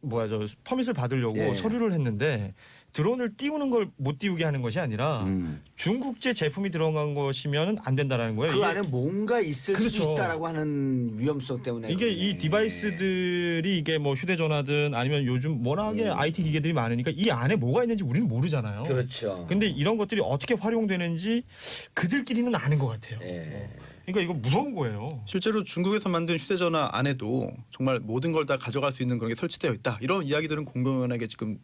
뭐야 저 퍼밋을 받으려고 서류를 했는데 드론을 띄우는 걸 못 띄우게 하는 것이 아니라 중국제 제품이 들어간 것이면 안 된다라는 거예요. 그 이게 안에 뭔가 있을 수 그렇죠. 있다라고 하는 위험성 때문에 이게 그러네. 이 디바이스들이 이게 뭐 휴대전화든 아니면 요즘 워낙에 IT 기계들이 많으니까 이 안에 뭐가 있는지 우리는 모르잖아요. 그렇죠. 근데 이런 것들이 어떻게 활용되는지 그들끼리는 아는 것 같아요. 그러니까 이거 무서운 거예요. 실제로 중국에서 만든 휴대전화 안에도 정말 모든 걸 다 가져갈 수 있는 그런 게 설치되어 있다. 이런 이야기들은 공공연하게 지금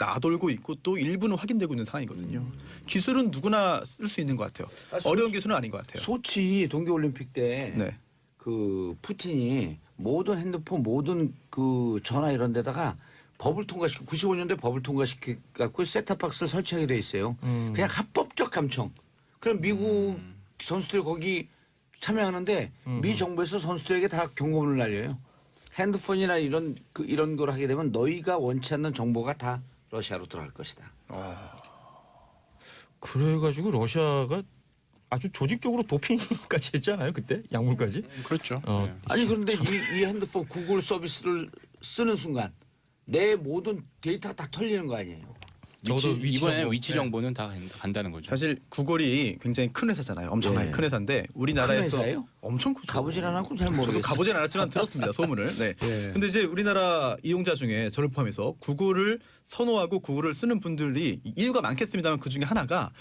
나돌고 있고 또 일부는 확인되고 있는 상황이거든요. 기술은 누구나 쓸 수 있는 것 같아요. 어려운 기술은 아닌 것 같아요. 소치 동계올림픽 때 네. 그 푸틴이 모든 핸드폰 모든 그 전화 이런 데다가 법을 통과시켜 95년도에 법을 통과시켜 갖고 셋탑박스를 설치하게 돼 있어요. 그냥 합법적 감청. 그럼 미국 선수들 거기 참여하는데 미 정부에서 선수들에게 다 경고문을 날려요. 핸드폰이나 이런 걸 하게 되면 너희가 원치 않는 정보가 다 러시아로 들어갈 것이다. 그래가지고 러시아가 아주 조직적으로 도핑까지 했잖아요. 그때 약물까지. 그렇죠. 네. 아니 그런데 이 핸드폰 구글 서비스를 쓰는 순간 내 모든 데이터가 다 털리는 거 아니에요. 이번에 정보. 위치 정보는 다 간다는 거죠. 사실 구글이 굉장히 큰 회사잖아요. 엄청나게 큰 회사인데 우리나라에서 큰 회사예요? 엄청 크죠. 가보질 않았고 잘 모르겠어요. 저도 가보진 않았지만 들었습니다. 소문을. 네. 근데 이제 우리나라 이용자 중에 저를 포함해서 구글을 선호하고 구글을 쓰는 분들이 이유가 많겠습니다만 그 중에 하나가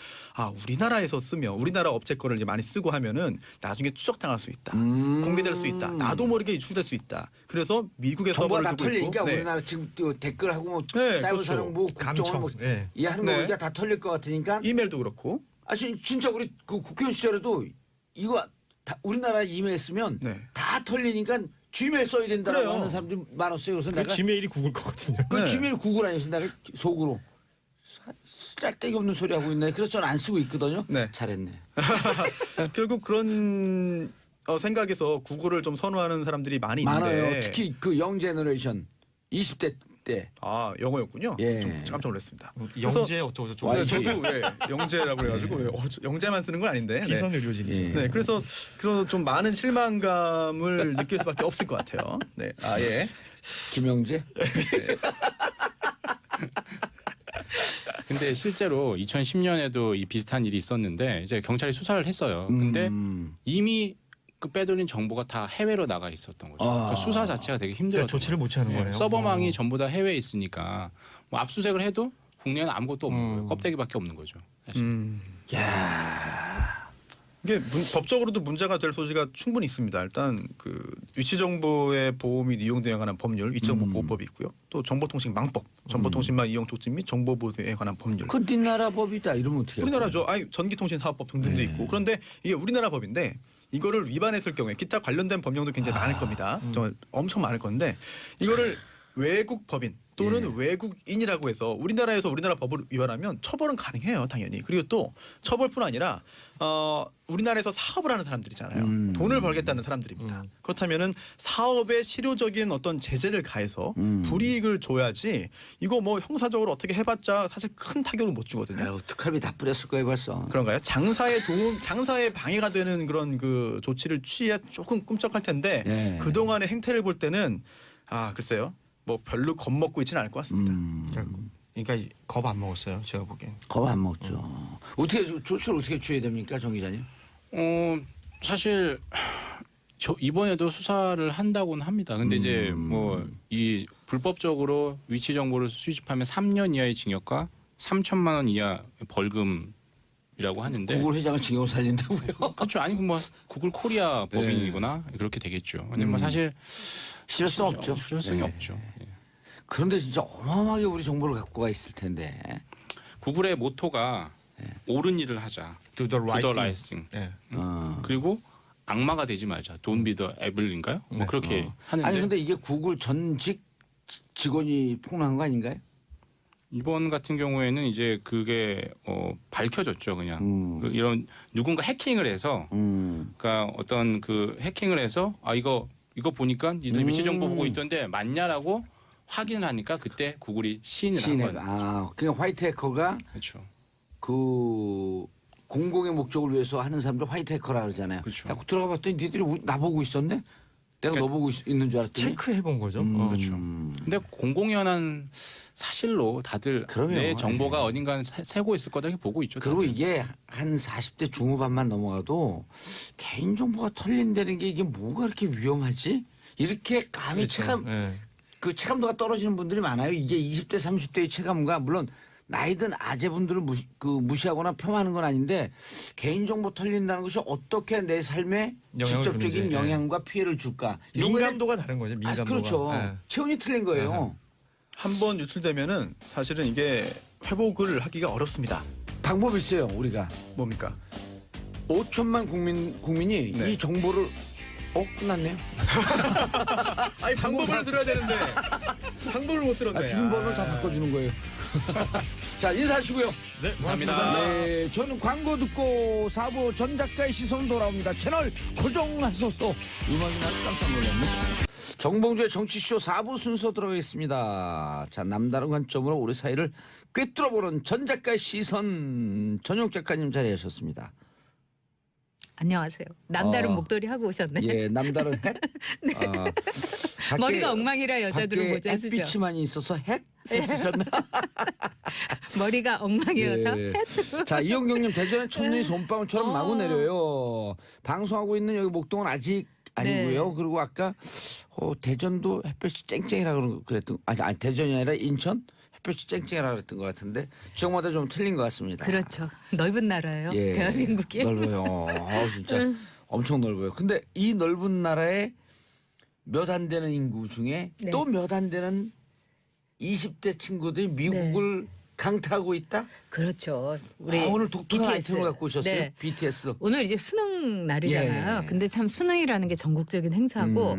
우리나라에서 쓰면 우리나라 업체 거를 이제 많이 쓰고 하면은 나중에 추적당할 수 있다. 공개될 수 있다. 나도 모르게 유출될 수 있다. 그래서 미국의 정보가 서버를 다 두고 털리니까 있고, 우리나라 지금 또 댓글하고 뭐 네, 사이버 그렇죠. 사령부 국정원 뭐 이 하는 거 보니까 다 털릴 것 같으니까 이메일도 그렇고 진짜 우리 그 국회의원 시절에도 이거 다 우리나라 이메일 쓰면 다 털리니까 G메일 써야 된다고 그래요. 하는 사람들이 많았어요. 그래서 그 내가 지메일이 구글 거거든요. 그 G메일 구글 아니어서 내가 속으로 짤데기 없는 소리 하고 있네. 그래서 저는 안 쓰고 있거든요. 네. 잘했네. 결국 그런 생각에서 구글을 좀 선호하는 사람들이 많이 많아요. 있는데 특히 그 영 제너레이션 20대 때. 영어였군요. 예. 좀 깜짝 놀랐습니다. 영재 어쩌고 저쩌고. 네, 저도 영재라고 해가지고 영재만 쓰는 건 아닌데. 기선 의료진이죠. 네, 그래서 좀 많은 실망감을 느낄 수밖에 없을 것 같아요. 네, 예. 김영재. 근데 실제로 2010년에도 이 비슷한 일이 있었는데 이제 경찰이 수사를 했어요. 근데 이미 그 빼돌린 정보가 다 해외로 나가 있었던 거죠. 그러니까 수사 자체가 되게 힘들었죠. 조치를 못 취하는 거네요. 서버망이 전부 다 해외에 있으니까 뭐 압수수색을 해도 국내에는 아무것도 없는 거예요. 껍데기밖에 없는 거죠. 사실. 야. 이게 법적으로도 문제가 될 소지가 충분히 있습니다. 일단 그 위치 정보의 보호 및 이용 등에 관한 법률, 위치정보보호법이 있고요. 또 정보통신망법, 정보통신망 이용 촉진 및 정보보호에 관한 법률. 그건 뒷나라 법이다. 이러면 어떻게? 우리나라죠. 아니 전기통신사업법 등등도 있고. 그런데 이게 우리나라 법인데 이거를 위반했을 경우에 기타 관련된 법령도 굉장히 많을 겁니다. 정말 엄청 많을 건데 이거를 외국 법인 또는 외국인이라고 해서 우리나라에서 우리나라 법을 위반하면 처벌은 가능해요, 당연히. 그리고 또 처벌뿐 아니라 우리나라에서 사업을 하는 사람들이잖아요. 돈을 벌겠다는 사람들입니다. 그렇다면은 사업에 실효적인 어떤 제재를 가해서 불이익을 줘야지 이거 뭐 형사적으로 어떻게 해봤자 사실 큰 타격을 못 주거든요. 아유, 특활비 다 뿌렸을 거예요, 벌써. 그런가요? 장사에 방해가 되는 그런 그 조치를 취해 조금 꿈쩍할 텐데 그 동안의 행태를 볼 때는 글쎄요. 뭐 별로 겁먹고 있지는 않을 것 같습니다. 그러니까 겁 안 먹었어요. 제가 보기엔. 겁 안 먹죠. 어떻게 조치를 어떻게 취해야 됩니까, 정 기자님? 사실 저 이번에도 수사를 한다고는 합니다. 근데 이제 뭐 이 불법적으로 위치 정보를 수집하면 3년 이하의 징역과 3천만 원 이하 벌금이라고 하는데. 구글 회장을 징역을 살린다고요? 그렇죠. 아니 뭐 구글 코리아 법인이거나 그렇게 되겠죠. 근데 뭐 사실 실효성 없죠. 실효성이 없죠. 그런데 진짜 어마어마하게 우리 정보를 갖고가 있을 텐데. 구글의 모토가 옳은 일을 하자. Do the right right thing. thing. 그리고 악마가 되지 말자. Don't be the evil인가요? 뭐 그렇게 하는데. 아니 근데 이게 구글 전직 직원이 폭로한 거 아닌가요? 이번 같은 경우에는 이제 그게 밝혀졌죠. 그냥 이런 누군가 해킹을 해서, 그러니까 어떤 그 해킹을 해서 이거 보니까 니들 위치 정보 보고 있던데 맞냐라고 확인을 하니까 그때 구글이 시인을 한 거예요. 그러니까 화이트 해커가 그렇죠. 그 공공의 목적을 위해서 하는 사람들 화이트 해커라 그러잖아요. 그렇죠. 야, 들어가 봤더니 니들이 나보고 있었네? 내가 그러니까 너 보고 있는 줄 알았더니. 체크해 본 거죠. 그렇죠. 근데 공공연한 사실로 다들 그럼요. 내 정보가 어딘가 새고 있을 거다 이렇게 보고 있죠. 그리고 다들. 이게 한 40대 중후반만 넘어가도 개인정보가 털린다는 게 이게 뭐가 그렇게 위험하지? 이렇게 감히 그렇죠. 그 체감도가 떨어지는 분들이 많아요. 이게 20대 30대의 체감과 물론 나이든 아재분들을 무시하거나 폄하하는 건 아닌데 개인정보 털린다는 것이 어떻게 내 삶에 직접적인 주는지. 영향과 피해를 줄까? 이런 거에 민감도가 다른 거죠. 민감도가. 그렇죠. 체온이 틀린 거예요. 한번 유출되면은 사실은 이게 회복을 하기가 어렵습니다. 방법이 있어요. 우리가 뭡니까? 5천만 국민이 네. 이 정보를 끝났네요. 아니 방법을 들어야 되는데 방법을 못 들었네. 주민번호를 다 바꿔주는 거예요. 자, 인사하시고요. 네, 감사합니다. 네, 저는 광고 듣고 4부 전 작가의 시선 돌아옵니다. 채널 고정하소서. 음악이 나를 깜짝 놀랐네. 정봉주의 정치쇼 4부 순서 들어가겠습니다. 자, 남다른 관점으로 우리 사이를 꿰뚫어보는 전 작가의 시선 전용 작가님 자리하셨습니다. 안녕하세요. 남다른 목도리 하고 오셨네. 예, 남다른 햇. 네. 머리가 엉망이라 여자들은 모자 쓰죠. 햇빛이 많이 있어서 햇 쓰셨나? 머리가 엉망이어서 예. 햇. 자, 이영경님 대전에 첫눈이 솜방울처럼 마구 내려요. 방송하고 있는 여기 목동은 아직 아니고요. 네. 그리고 아까 대전도 햇볕이 쨍쨍이라 그랬던 아니 대전이 아니라 인천 햇볕이 쨍쨍이라 그랬던 것 같은데 지역마다 좀 틀린 것 같습니다. 그렇죠. 넓은 나라예요. 예, 대한민국이. 넓어요. 진짜 엄청 넓어요. 근데 이 넓은 나라에 몇 안 되는 인구 중에 네. 또 몇 안 되는 20대 친구들이 미국을 강타하고 있다? 그렇죠. 우리 오늘 독특한 BTS. 아이템을 갖고 오셨어요. 네. BTS. 오늘 이제 수능 날이잖아요. 예. 근데 참 수능이라는 게 전국적인 행사고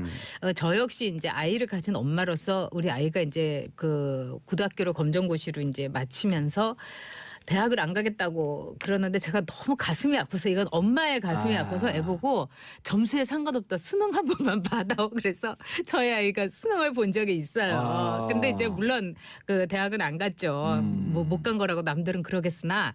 저 역시 이제 아이를 가진 엄마로서 우리 아이가 이제 그 고등학교를 검정고시로 이제 마치면서 대학을 안 가겠다고 그러는데 제가 너무 가슴이 아파서 이건 엄마의 가슴이 아파서 애보고 점수에 상관없다 수능 한 번만 받아오 그래서 저희 아이가 수능을 본 적이 있어요. 근데 이제 물론 그 대학은 안 갔죠. 뭐 못 간 거라고 남들은 그러겠으나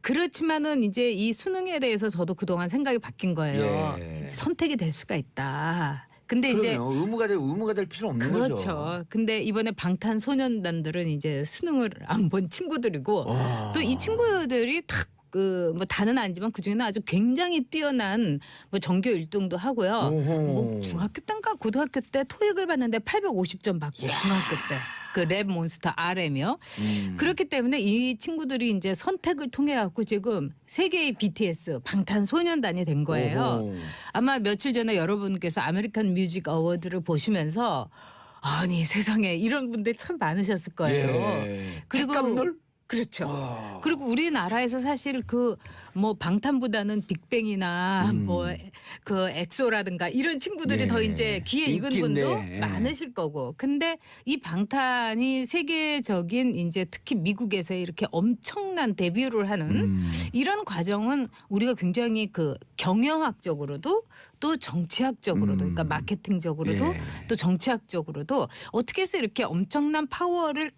그렇지만은 이제 이 수능에 대해서 저도 그동안 생각이 바뀐 거예요. 예. 선택이 될 수가 있다. 근데 이제 의무가 될 필요 없는 그렇죠. 거죠. 근데 이번에 방탄소년단들은 이제 수능을 안 본 친구들이고 또 이 친구들이 다 그 뭐 다는 아니지만 그중에는 아주 굉장히 뛰어난 뭐 전교 1등도 하고요. 뭐 중학교 때인가 고등학교 때 토익을 봤는데 850점 받고 중학교 때. 그 랩 몬스터 RM이요. 그렇기 때문에 이 친구들이 이제 선택을 통해 갖고 지금 세계의 BTS 방탄소년단이 된 거예요. 오호. 아마 며칠 전에 여러분께서 아메리칸 뮤직 어워드를 보시면서 아니 세상에 이런 분들 참 많으셨을 거예요. 예. 그리고 햇감놀? 그렇죠. 와. 그리고 우리나라에서 사실 그 뭐 방탄보다는 빅뱅이나 뭐 그 엑소라든가 이런 친구들이 예. 더 이제 귀에 익은 인기인데. 분도 예. 많으실 거고. 근데 이 방탄이 세계적인 이제 특히 미국에서 이렇게 엄청난 데뷔를 하는 이런 과정은 우리가 굉장히 그 경영학적으로도 또 정치학적으로도 그러니까 마케팅적으로도 예. 또 정치학적으로도 어떻게 해서 이렇게 엄청난 파워를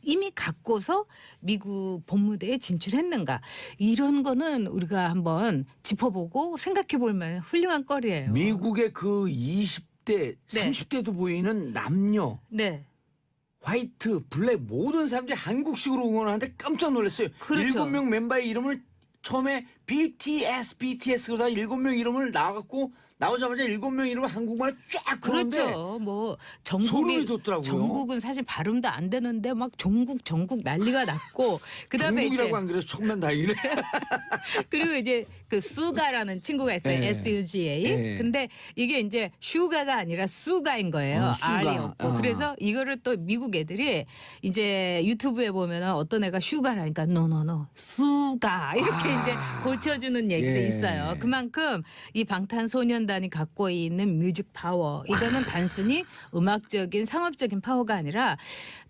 이미 갖고서 미국 본무대에 진출했는가 이런 거는 우리가 한번 짚어보고 생각해 볼 만한 훌륭한 거리예요. 미국의 그 20대, 네. 30대도 보이는 남녀 네. 화이트, 블랙 모든 사람들이 한국식으로 응원하는데 깜짝 놀랐어요. 그렇죠. 7명 멤버의 이름을 처음에 BTS 그러다 7명 이름을 나와갖고 나오자마자 7명 이름을 한국말에 쫙 그러는데 그렇죠. 뭐 소름이 돋더라고요. 전국은 사실 발음도 안 되는데 막 전국 난리가 났고 그다음에 중국이라고 이제 안 그래서 천만 다행이네. 그리고 이제 그 수가라는 친구가 있어요. 예. SUGA. 예. 근데 이게 이제 슈가가 아니라 수가인 거예요. 수가. R이 없고. 그래서 이거를 또 미국 애들이 이제 유튜브에 보면은 어떤 애가 슈가라니까 노노노 수가 이렇게 이제 고쳐주는 얘기도 예. 있어요. 그만큼 이 방탄소년단이 갖고 있는 뮤직 파워 이거는 단순히 음악적인 상업적인 파워가 아니라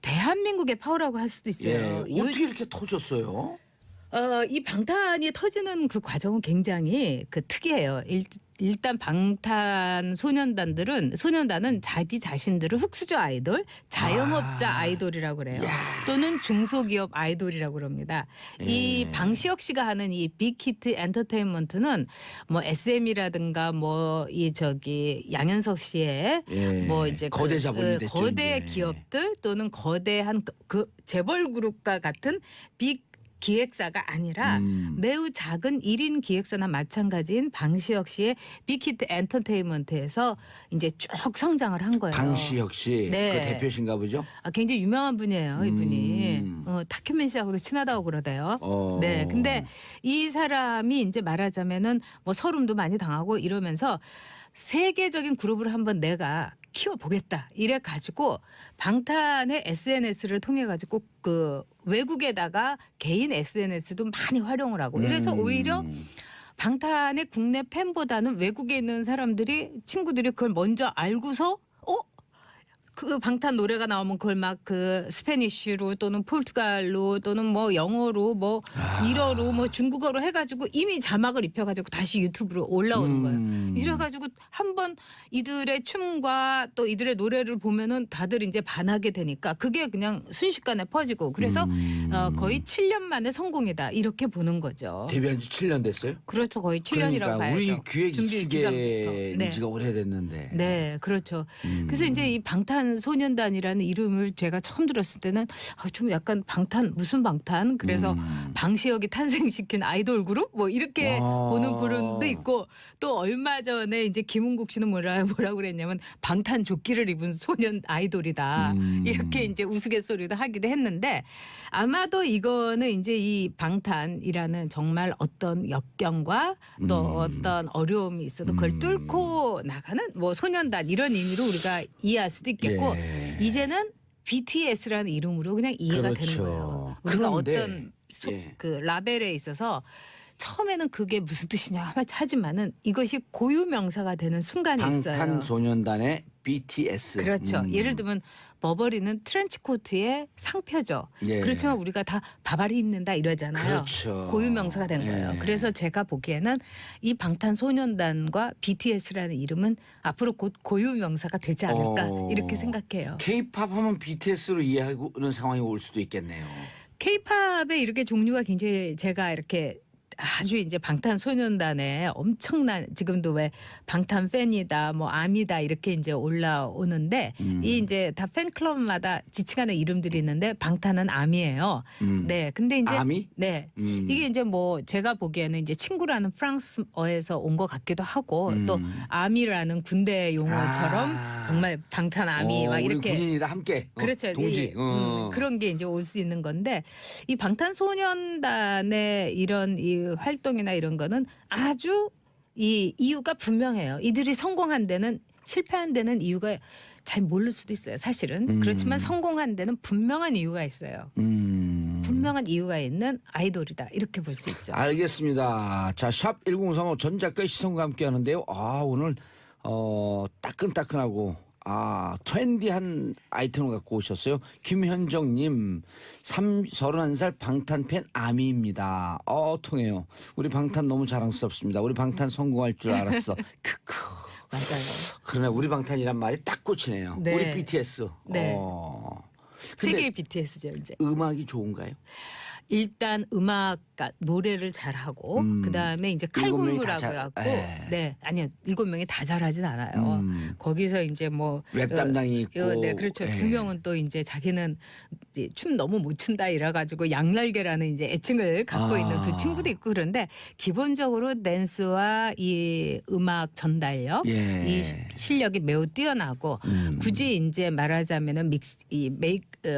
대한민국의 파워라고 할 수도 있어요. 예. 어떻게 이렇게 터졌어요? 이 방탄이 터지는 그 과정은 굉장히 그 특이해요. 일단 소년단은 자기 자신들을 흑수저 아이돌, 자영업자 아이돌이라고 그래요. 또는 중소기업 아이돌이라고 그럽니다. 이 방시혁 씨가 하는 이 빅히트 엔터테인먼트는 뭐 SM이라든가 뭐 이 저기 양현석 씨의 뭐 이제 거대 자본이 됐죠. 거대 이제. 기업들 또는 거대한 그 재벌 그룹과 같은 빅 기획사가 아니라 매우 작은 1인 기획사나 마찬가지인 방시혁 씨의 빅히트 엔터테인먼트에서 이제 쭉 성장을 한 거예요. 방시혁 씨, 네. 그 대표신가 보죠? 굉장히 유명한 분이에요, 이분이. 탁현민 씨하고도 친하다고 그러대요. 네, 근데 이 사람이 이제 말하자면은 뭐 서름도 많이 당하고 이러면서 세계적인 그룹을 한번 내가 키워보겠다 이래 가지고 방탄의 SNS를 통해 가지고 그 외국에다가 개인 SNS도 많이 활용을 하고 이래서 오히려 방탄의 국내 팬보다는 외국에 있는 친구들이 그걸 먼저 알고서 그 방탄 노래가 나오면 그걸 막 그 스페니쉬로 또는 포르투갈로 또는 뭐 영어로 뭐 일어로 뭐 중국어로 해가지고 이미 자막을 입혀가지고 다시 유튜브로 올라오는 거예요. 이래가지고 한번 이들의 춤과 또 이들의 노래를 보면은 다들 이제 반하게 되니까 그게 그냥 순식간에 퍼지고 그래서 거의 7년 만에 성공이다 이렇게 보는 거죠. 데뷔한 지 7년 됐어요? 그렇죠. 거의 7년이라고 그러니까 봐야죠. 우리 귀에 준비 기간부터. 익숙해진 지가 오래됐는데. 네, 그렇죠. 그래서 이제 이 방탄소년단이라는 이름을 제가 처음 들었을 때는 좀 약간 무슨 방탄? 그래서 방시혁이 탄생시킨 아이돌 그룹? 뭐 이렇게 보는 분도 있고 또 얼마 전에 이제 김은국 씨는 뭐라고 그랬냐면 방탄조끼를 입은 소년 아이돌이다. 이렇게 이제 우스갯소리도 하기도 했는데 아마도 이거는 이제 이 방탄이라는 정말 어떤 역경과 또 어떤 어려움이 있어도 그걸 뚫고 나가는 뭐 소년단 이런 의미로 우리가 이해할 수도 있겠고 이제는 BTS라는 이름으로 그냥 이해가 그렇죠. 되는 거예요. 우리가 그런데, 어떤 그 라벨에 있어서 처음에는 그게 무슨 뜻이냐 하지만은 이것이 고유명사가 되는 순간이 있어요. 방탄소년단의 BTS. 그렇죠. 예를 들면 버버리는 트렌치코트의 상표죠. 예. 그렇지만 우리가 다 바바리 입는다 이러잖아요. 그렇죠. 고유명사가 된 거예요. 예. 그래서 제가 보기에는 이 방탄소년단과 BTS라는 이름은 앞으로 곧 고유명사가 되지 않을까 이렇게 생각해요. K-팝 하면 BTS로 이해하는 상황이 올 수도 있겠네요. K-팝의 이렇게 종류가 굉장히 제가 이렇게 아주 이제 방탄소년단의 엄청난 지금도 왜 방탄 팬이다 뭐 아미다 이렇게 이제 올라오는데 이 이제 다 팬클럽마다 지칭하는 이름들이 있는데 방탄은 아미예요. 네. 근데 이제 아미? 네. 이게 이제 뭐 제가 보기에는 이제 친구라는 프랑스어에서 온 것 같기도 하고 또 아미라는 군대 용어처럼 정말 방탄 아미 막 우리 이렇게 군인이다 함께. 그렇죠. 동지. 그런 게 이제 올 수 있는 건데 이 방탄소년단의 이런 이 활동이나 이런 거는 아주 이 이유가 분명해요. 이들이 성공한 데는 실패한 데는 이유가 잘 모를 수도 있어요. 사실은. 그렇지만 성공한 데는 분명한 이유가 있어요. 분명한 이유가 있는 아이돌이다. 이렇게 볼 수 있죠. 알겠습니다. 자, 샵 1035 전 작가의 시선과 함께 하는데요. 오늘 따끈따끈하고 트렌디한 아이템을 갖고 오셨어요. 김현정님 31살 방탄팬 아미입니다. 통해요. 우리 방탄 너무 자랑스럽습니다. 우리 방탄 성공할 줄 알았어. 크크. 맞아요. 그러나 우리 방탄이란 말이 딱 꽂히네요. 네. 우리 BTS. 네. 근데 세계의 BTS죠 이제. 음악이 좋은가요? 일단 노래를 잘하고 그다음에 이제 7명이 다 칼군무라고 잘- 해갖고 에. 네 아니요 7명이 다 잘하진 않아요. 거기서 이제 뭐 랩 담당이 있고. 네 그렇죠. 예. 2명은 또 이제 자기는 이제 춤 너무 못 춘다 이래가지고 양날개라는 이제 애칭을 갖고 있는 두 친구도 있고 그런데 기본적으로 댄스와 이 음악 전달력 예. 이 실력이 매우 뛰어나고 굳이 이제 말하자면은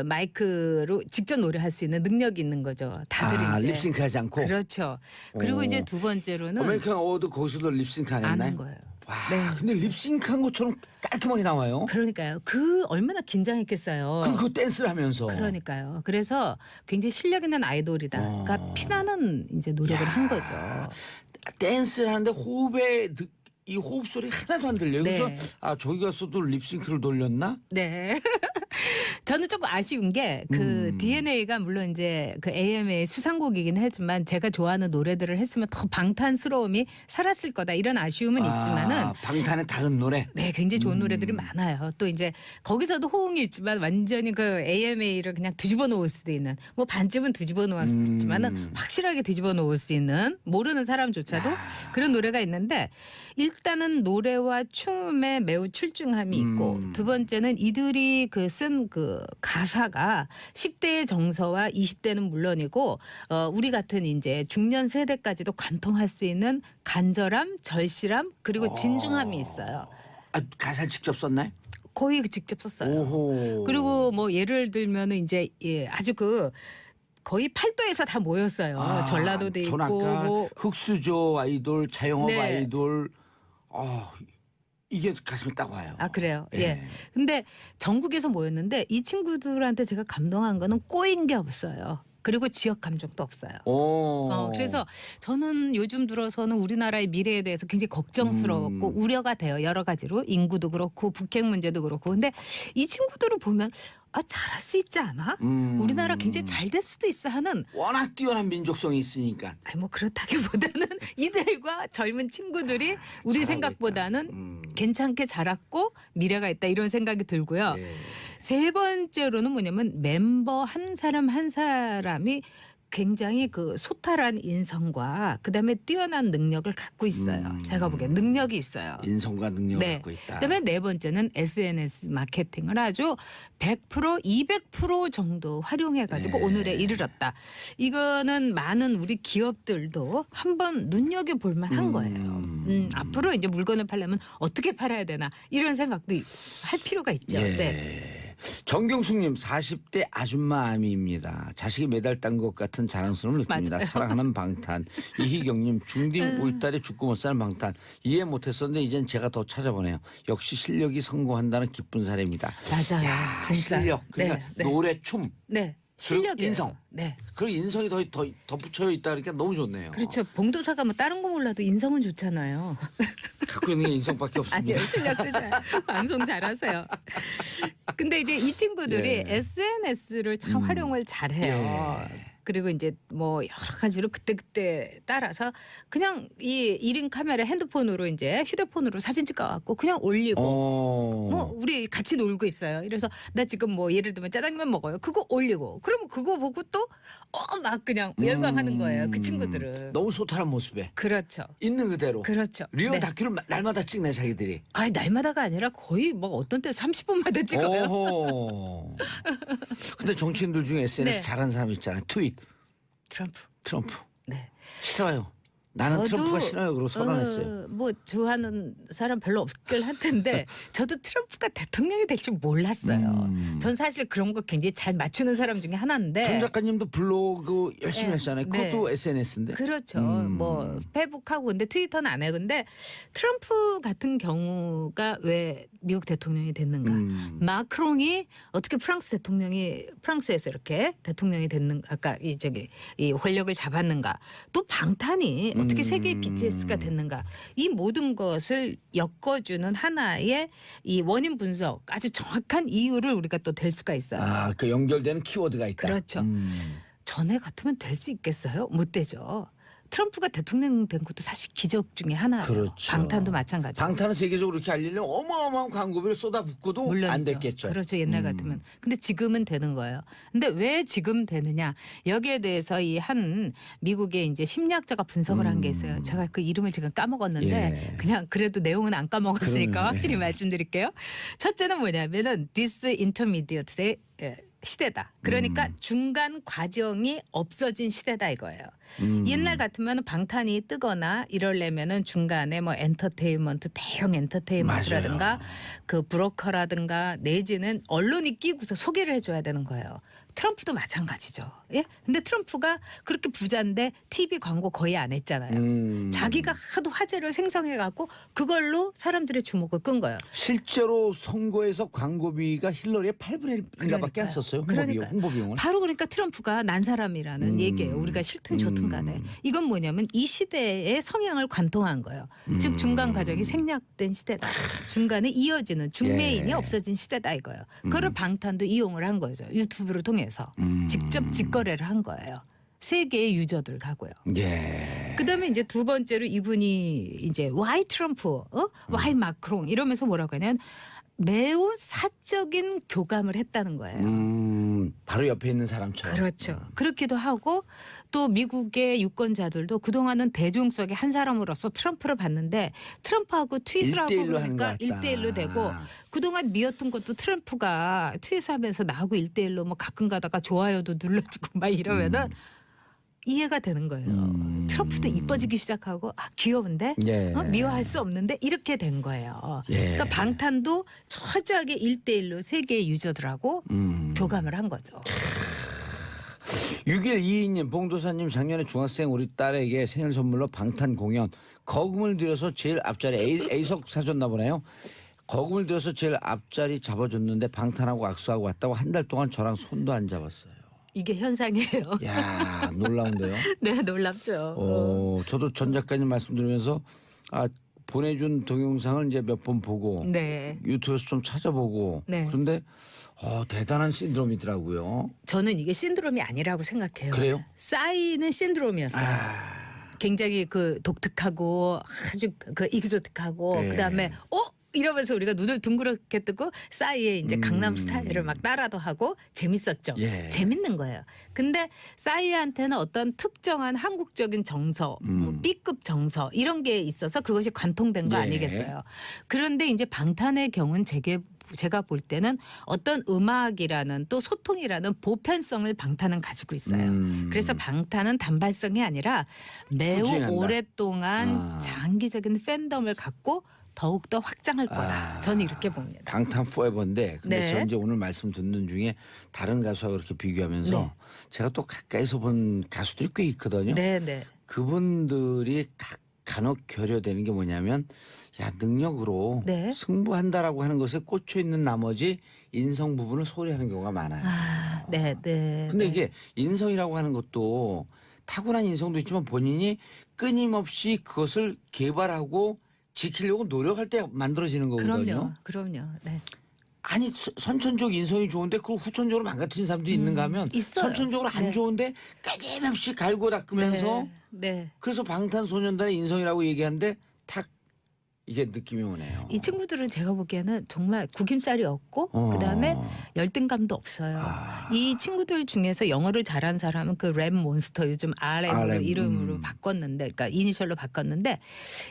마이크로 직접 노래할 수 있는 능력이 있는 거죠. 다들 이제 립싱크하지 않고. 그렇죠. 그리고 오. 이제 두 번째로는 아메리칸 어워드 거기서도 립싱크 안 아는 했나요? 거예요. 와, 네. 근데 립싱크한 것처럼 깔끔하게 나와요. 그러니까요. 그 얼마나 긴장했겠어요. 그리고 그 댄스를 하면서. 그러니까요. 그래서 굉장히 실력 있는 아이돌이다. 그러니까 피나는 이제 노력을 한 거죠. 댄스를 하는데 이 호흡 소리 하나도 안 들려요. 네. 그래서 저기 가서도 립싱크를 돌렸나? 네. 저는 조금 아쉬운 게 그 DNA가 물론 이제 그 AMA의 수상곡이긴 하지만 제가 좋아하는 노래들을 했으면 더 방탄스러움이 살았을 거다 이런 아쉬움은 있지만은 방탄의 다른 노래. 네, 굉장히 좋은 노래들이 많아요. 또 이제 거기서도 호응이 있지만 완전히 그 AMA를 그냥 뒤집어 놓을 수도 있는 뭐 반쯤은 뒤집어 놓았지만은 확실하게 뒤집어 놓을 수 있는 모르는 사람조차도 그런 노래가 있는데 일단은 노래와 춤에 매우 출중함이 있고 두 번째는 이들이 쓴 그 가사가 10대의 정서와 20대는 물론이고 우리 같은 이제 중년 세대까지도 관통할 수 있는 간절함, 절실함 그리고 진중함이 있어요. 가사를 직접 썼나요? 거의 직접 썼어요. 오호. 그리고 뭐 예를 들면은 이제 아주 거의 팔도에서 다 모였어요. 전라도도 있고 전 아까 뭐 흑수저 아이돌, 자영업 네. 아이돌. 이게 가슴에 딱 와요. 그래요. 예. 근데 전국에서 모였는데 이 친구들한테 제가 감동한 거는 꼬인 게 없어요. 그리고 지역 감정도 없어요. 그래서 저는 요즘 들어서는 우리나라의 미래에 대해서 굉장히 걱정스러웠고 우려가 돼요. 여러 가지로 인구도 그렇고 북핵 문제도 그렇고. 근데 이 친구들을 보면 잘할 수 있지 않아? 우리나라 굉장히 잘 될 수도 있어 하는 워낙 뛰어난 민족성이 있으니까. 뭐 그렇다기보다는 이들과 젊은 친구들이 우리 생각보다는 괜찮게 자랐고 미래가 있다 이런 생각이 들고요. 예. 세 번째로는 뭐냐면 멤버 한 사람 한 사람이 굉장히 소탈한 인성과 그다음에 뛰어난 능력을 갖고 있어요. 제가 보기엔 능력이 있어요. 인성과 능력을 네. 갖고 있다. 그다음에 네 번째는 SNS 마케팅을 아주 100% 200% 정도 활용해가지고 네. 오늘에 이르렀다. 이거는 많은 우리 기업들도 한번 눈여겨 볼 만한 거예요. 앞으로 이제 물건을 팔려면 어떻게 팔아야 되나 이런 생각도 할 필요가 있죠. 예. 네. 정경숙님 40대 아줌마 아미입니다. 자식이 매달 딴 것 같은 자랑스러움을 느낍니다. 맞아요. 사랑하는 방탄. 이희경님 중딩 울딸이 죽고 못 사는 방탄. 이해 못했었는데 이젠 제가 더 찾아보네요. 역시 실력이 성공한다는 기쁜 사례입니다. 맞아요. 야, 진짜. 실력. 그러니까 네. 노래, 춤. 네. 그리고 실력이에요. 인성. 네. 그리고 인성이 더 덧붙여 있다 그러니까 너무 좋네요. 그렇죠. 봉도사가 뭐 다른 거 몰라도 인성은 좋잖아요. 갖고 있는 게 인성밖에 없습니다. 아니요, 실력도 방송 잘하세요. 근데 이제 이 친구들이 예. SNS를 참 활용을 잘해요. 그리고 이제 뭐 여러 가지로 그때 따라서 그냥 이 1인 카메라 핸드폰으로 이제 휴대폰으로 사진 찍어갖고 그냥 올리고 뭐 우리 같이 놀고 있어요. 이래서 나 지금 뭐 예를 들면 짜장면 먹어요. 그거 올리고 그러면 그거 보고 또 막 그냥 열광하는 거예요. 그 친구들은. 너무 소탈한 모습에. 그렇죠. 있는 그대로. 그렇죠. 리얼 네. 다큐를 날마다 찍네 자기들이. 아 날마다가 아니라 거의 뭐 어떤 때 30분마다 찍어요. 오호. 근데 정치인들 중에 SNS 네. 잘하는 사람 있잖아요. 트윗. 트럼프. 트럼프. 네. 싫어요. 나는 저도, 트럼프가 싫어요. 그러고 선언했어요. 뭐 좋아하는 사람 별로 없길 할 텐데 저도 트럼프가 대통령이 될 줄 몰랐어요. 전 사실 그런 거 굉장히 잘 맞추는 사람 중에 하나인데. 정 작가님도 블로그 열심히 네. 했잖아요. 그것도 SNS인데. 그렇죠. 뭐 페북하고 근데 트위터는 안 해요. 근데 트럼프 같은 경우가 왜 미국 대통령이 됐는가? 마크롱이 어떻게 프랑스에서 이렇게 대통령이 됐는가? 아까 이 권력을 잡았는가? 또 방탄이 어떻게 세계의 BTS가 됐는가? 이 모든 것을 엮어주는 하나의 이 원인 분석, 아주 정확한 이유를 우리가 또 댈 수가 있어요. 아, 그 연결되는 키워드가 있다. 그렇죠. 전에 같으면 될 수 있겠어요? 못 되죠. 트럼프가 대통령 된 것도 사실 기적 중에 하나예요. 그렇죠. 방탄도 마찬가지. 방탄은 세계적으로 이렇게 알리려면 어마어마한 광고비를 쏟아붓고도 물론이죠. 안 됐겠죠. 그렇죠. 옛날 같으면. 근데 지금은 되는 거예요. 근데 왜 지금 되느냐? 여기에 대해서 이 한 미국의 이제 심리학자가 분석을 한 게 있어요. 제가 그 이름을 지금 까먹었는데 예. 그냥 그래도 내용은 안 까먹었으니까 그러네. 확실히 말씀드릴게요. 첫째는 뭐냐면은 disintermediate 시대다. 그러니까 중간 과정이 없어진 시대다 이거예요. 옛날 같으면 방탄이 뜨거나 이러려면은 중간에 뭐 엔터테인먼트 대형 엔터테인먼트라든가 그 브로커라든가 내지는 언론이 끼고서 소개를 해줘야 되는 거예요. 트럼프도 마찬가지죠. 예? 근데 트럼프가 그렇게 부자인데 TV 광고 거의 안 했잖아요. 자기가 하도 화제를 생성해갖고 그걸로 사람들의 주목을 끈 거예요. 실제로 선거에서 광고비가 힐러리의 8분의 1인가밖에 안 썼어요. 홍보 비용을. 바로 그러니까 트럼프가 난 사람이라는 얘기예요. 우리가 싫든 좋든 간에. 이건 뭐냐면 이 시대의 성향을 관통한 거예요. 즉 중간 과정이 생략된 시대다. 중간에 이어지는 중매인이 없어진 시대다 이거예요. 그거를 방탄도 이용을 한 거죠. 유튜브를 통해서. 직접 직거래를 한 거예요. 세계의 유저들하고요. 예. 그다음에 이제 두 번째로 이분이 이제 와이 트럼프, 와이 마크롱 이러면서 뭐라고 하냐면 매우 사적인 교감을 했다는 거예요. 바로 옆에 있는 사람처럼. 그렇죠. 그렇기도 하고 또 미국의 유권자들도 그동안은 대중 속의 한 사람으로서 트럼프를 봤는데 트럼프하고 트윗을 하고 1대1로 그러니까 1대1로 되고 그동안 미웠던 것도 트럼프가 트윗하면서 나하고 1대1로 뭐 가끔 가다가 좋아요도 눌러주고 막 이러면은 이해가 되는 거예요. 트럼프도 이뻐지기 시작하고 아 귀여운데 예. 미워할 수 없는데 이렇게 된 거예요. 예. 그러니까 방탄도 철저하게 1대1로 세계의 유저들하고 교감을 한 거죠. 6122님 봉도사님 작년에 중학생 우리 딸에게 생일 선물로 방탄 공연 거금을 들여서 제일 앞자리 A석 사줬나 보네요. 거금을 들여서 제일 앞자리 잡아줬는데 방탄하고 악수하고 왔다고 한 달 동안 저랑 손도 안 잡았어요. 이게 현상이에요. 야 놀라운데요. 네, 놀랍죠. 저도 전 작가님 말씀 들으면서 보내준 동영상을 이제 몇 번 보고 네. 유튜브에서 좀 찾아보고 네. 그런데 대단한 신드롬이더라고요. 저는 이게 신드롬이 아니라고 생각해요. 그래요? 싸이는 신드롬이었어요. 굉장히 그 독특하고 아주 그 익조틱하고 네. 그다음에 이러면서 우리가 눈을 둥그렇게 뜨고 싸이의 이제 강남 스타일을 막 따라도 하고 재밌었죠. 예. 재밌는 거예요. 근데 싸이한테는 어떤 특정한 한국적인 정서, 뭐 B급 정서 이런 게 있어서 그것이 관통된 거 예. 아니겠어요. 그런데 이제 방탄의 경우는 제가 볼 때는 어떤 음악이라는 또 소통이라는 보편성을 방탄은 가지고 있어요. 그래서 방탄은 단발성이 아니라 매우 꾸준히 한다. 오랫동안 장기적인 팬덤을 갖고 더욱더 확장할 거다. 저는 이렇게 봅니다. 방탄 포에버인데 근데 네. 저 이제 오늘 말씀 듣는 중에 다른 가수하고 이렇게 비교하면서 네. 제가 또 가까이서 본 가수들이 꽤 있거든요. 네, 네. 그분들이 간혹 결여되는 게 뭐냐면 능력으로 네. 승부한다라고 하는 것에 꽂혀 있는 나머지 인성 부분을 소홀히하는 경우가 많아요. 네, 네. 근데 네. 이게 인성이라고 하는 것도 타고난 인성도 있지만 본인이 끊임없이 그것을 개발하고 지키려고 노력할 때 만들어지는 거거든요. 그럼요. 네. 아니 선천적 인성이 좋은데 그걸 후천적으로 망가뜨린 사람도 있는가 하면 있어요. 선천적으로 안 네. 좋은데 끊임없이 갈고 닦으면서 네. 그래서 방탄소년단의 인성이라고 얘기하는데 탁 이게 느낌이 오네요. 이 친구들은 제가 보기에는 정말 구김살이 없고 그다음에 열등감도 없어요. 이 친구들 중에서 영어를 잘하는 사람은 그 랩 몬스터 요즘 RM으로 이름으로 바꿨는데 그러니까 이니셜로 바꿨는데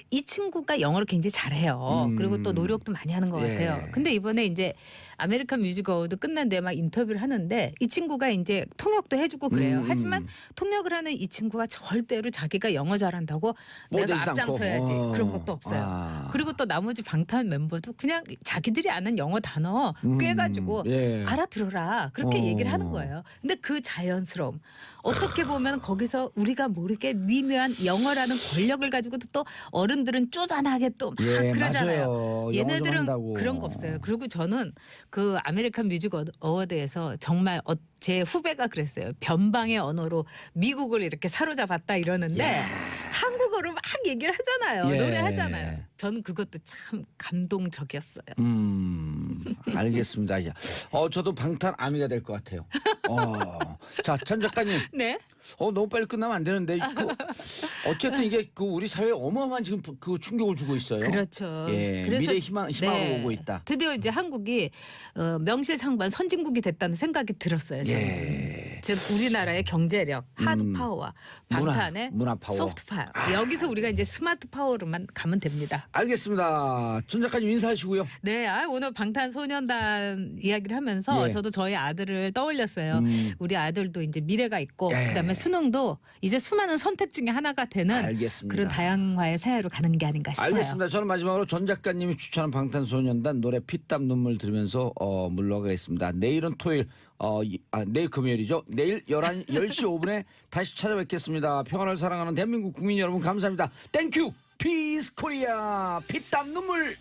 이 친구가 영어를 굉장히 잘해요. 그리고 또 노력도 많이 하는 것 같아요. 근데 이번에 이제 아메리칸 뮤직 어워드 끝난 뒤에 막 인터뷰를 하는데 이 친구가 이제 통역도 해주고 그래요. 하지만 통역을 하는 이 친구가 절대로 자기가 영어 잘한다고 내가 앞장서야지 그런 것도 없어요. 그리고 또 나머지 방탄 멤버도 그냥 자기들이 아는 영어 단어 꿰가지고 알아들어라 그렇게 얘기를 하는 거예요. 근데 그 자연스러움 어떻게 보면 거기서 우리가 모르게 미묘한 영어라는 권력을 가지고도 또 어른들은 쪼잔하게 또 막 그러잖아요. 맞아요. 얘네들은 그런 거 없어요. 그리고 저는 그 아메리칸 뮤직 어워드에서 정말 제 후배가 그랬어요. 변방의 언어로 미국을 이렇게 사로잡았다 이러는데 한국어로 막 얘기를 하잖아요. 노래하잖아요. 저는 그것도 참 감동적이었어요. 알겠습니다. 저도 방탄 아미가 될 것 같아요. 자, 전 작가님. 네. 너무 빨리 끝나면 안 되는데 어쨌든 이게 그 우리 사회에 어마어마한 지금 그 충격을 주고 있어요. 그렇죠. 그래서 미래 희망으로 오고 있다. 드디어 이제 한국이 명실상부한 선진국이 됐다는 생각이 들었어요. 즉 우리나라의 경제력, 하드 파워와 방탄의 문화 파워. 소프트 파워. 여기서 우리가 이제 스마트 파워로만 가면 됩니다. 알겠습니다. 전 작가님 인사하시고요. 네, 오늘 방탄소년단 이야기를 하면서 저도 저희 아들을 떠올렸어요. 우리 아들도 이제 미래가 있고 그다음에 수능도 이제 수많은 선택 중에 하나가 되는 알겠습니다. 그런 다양화의 사회로 가는 게 아닌가 싶어요. 알겠습니다. 저는 마지막으로 전 작가님이 추천한 방탄소년단 노래 피땀 눈물 들으면서 물러가겠습니다. 내일은 토요일 내일 금요일이죠. 내일 10시 5분에 다시 찾아뵙겠습니다. 평화를 사랑하는 대한민국 국민 여러분 감사합니다. 땡큐 피스 코리아 피땀 눈물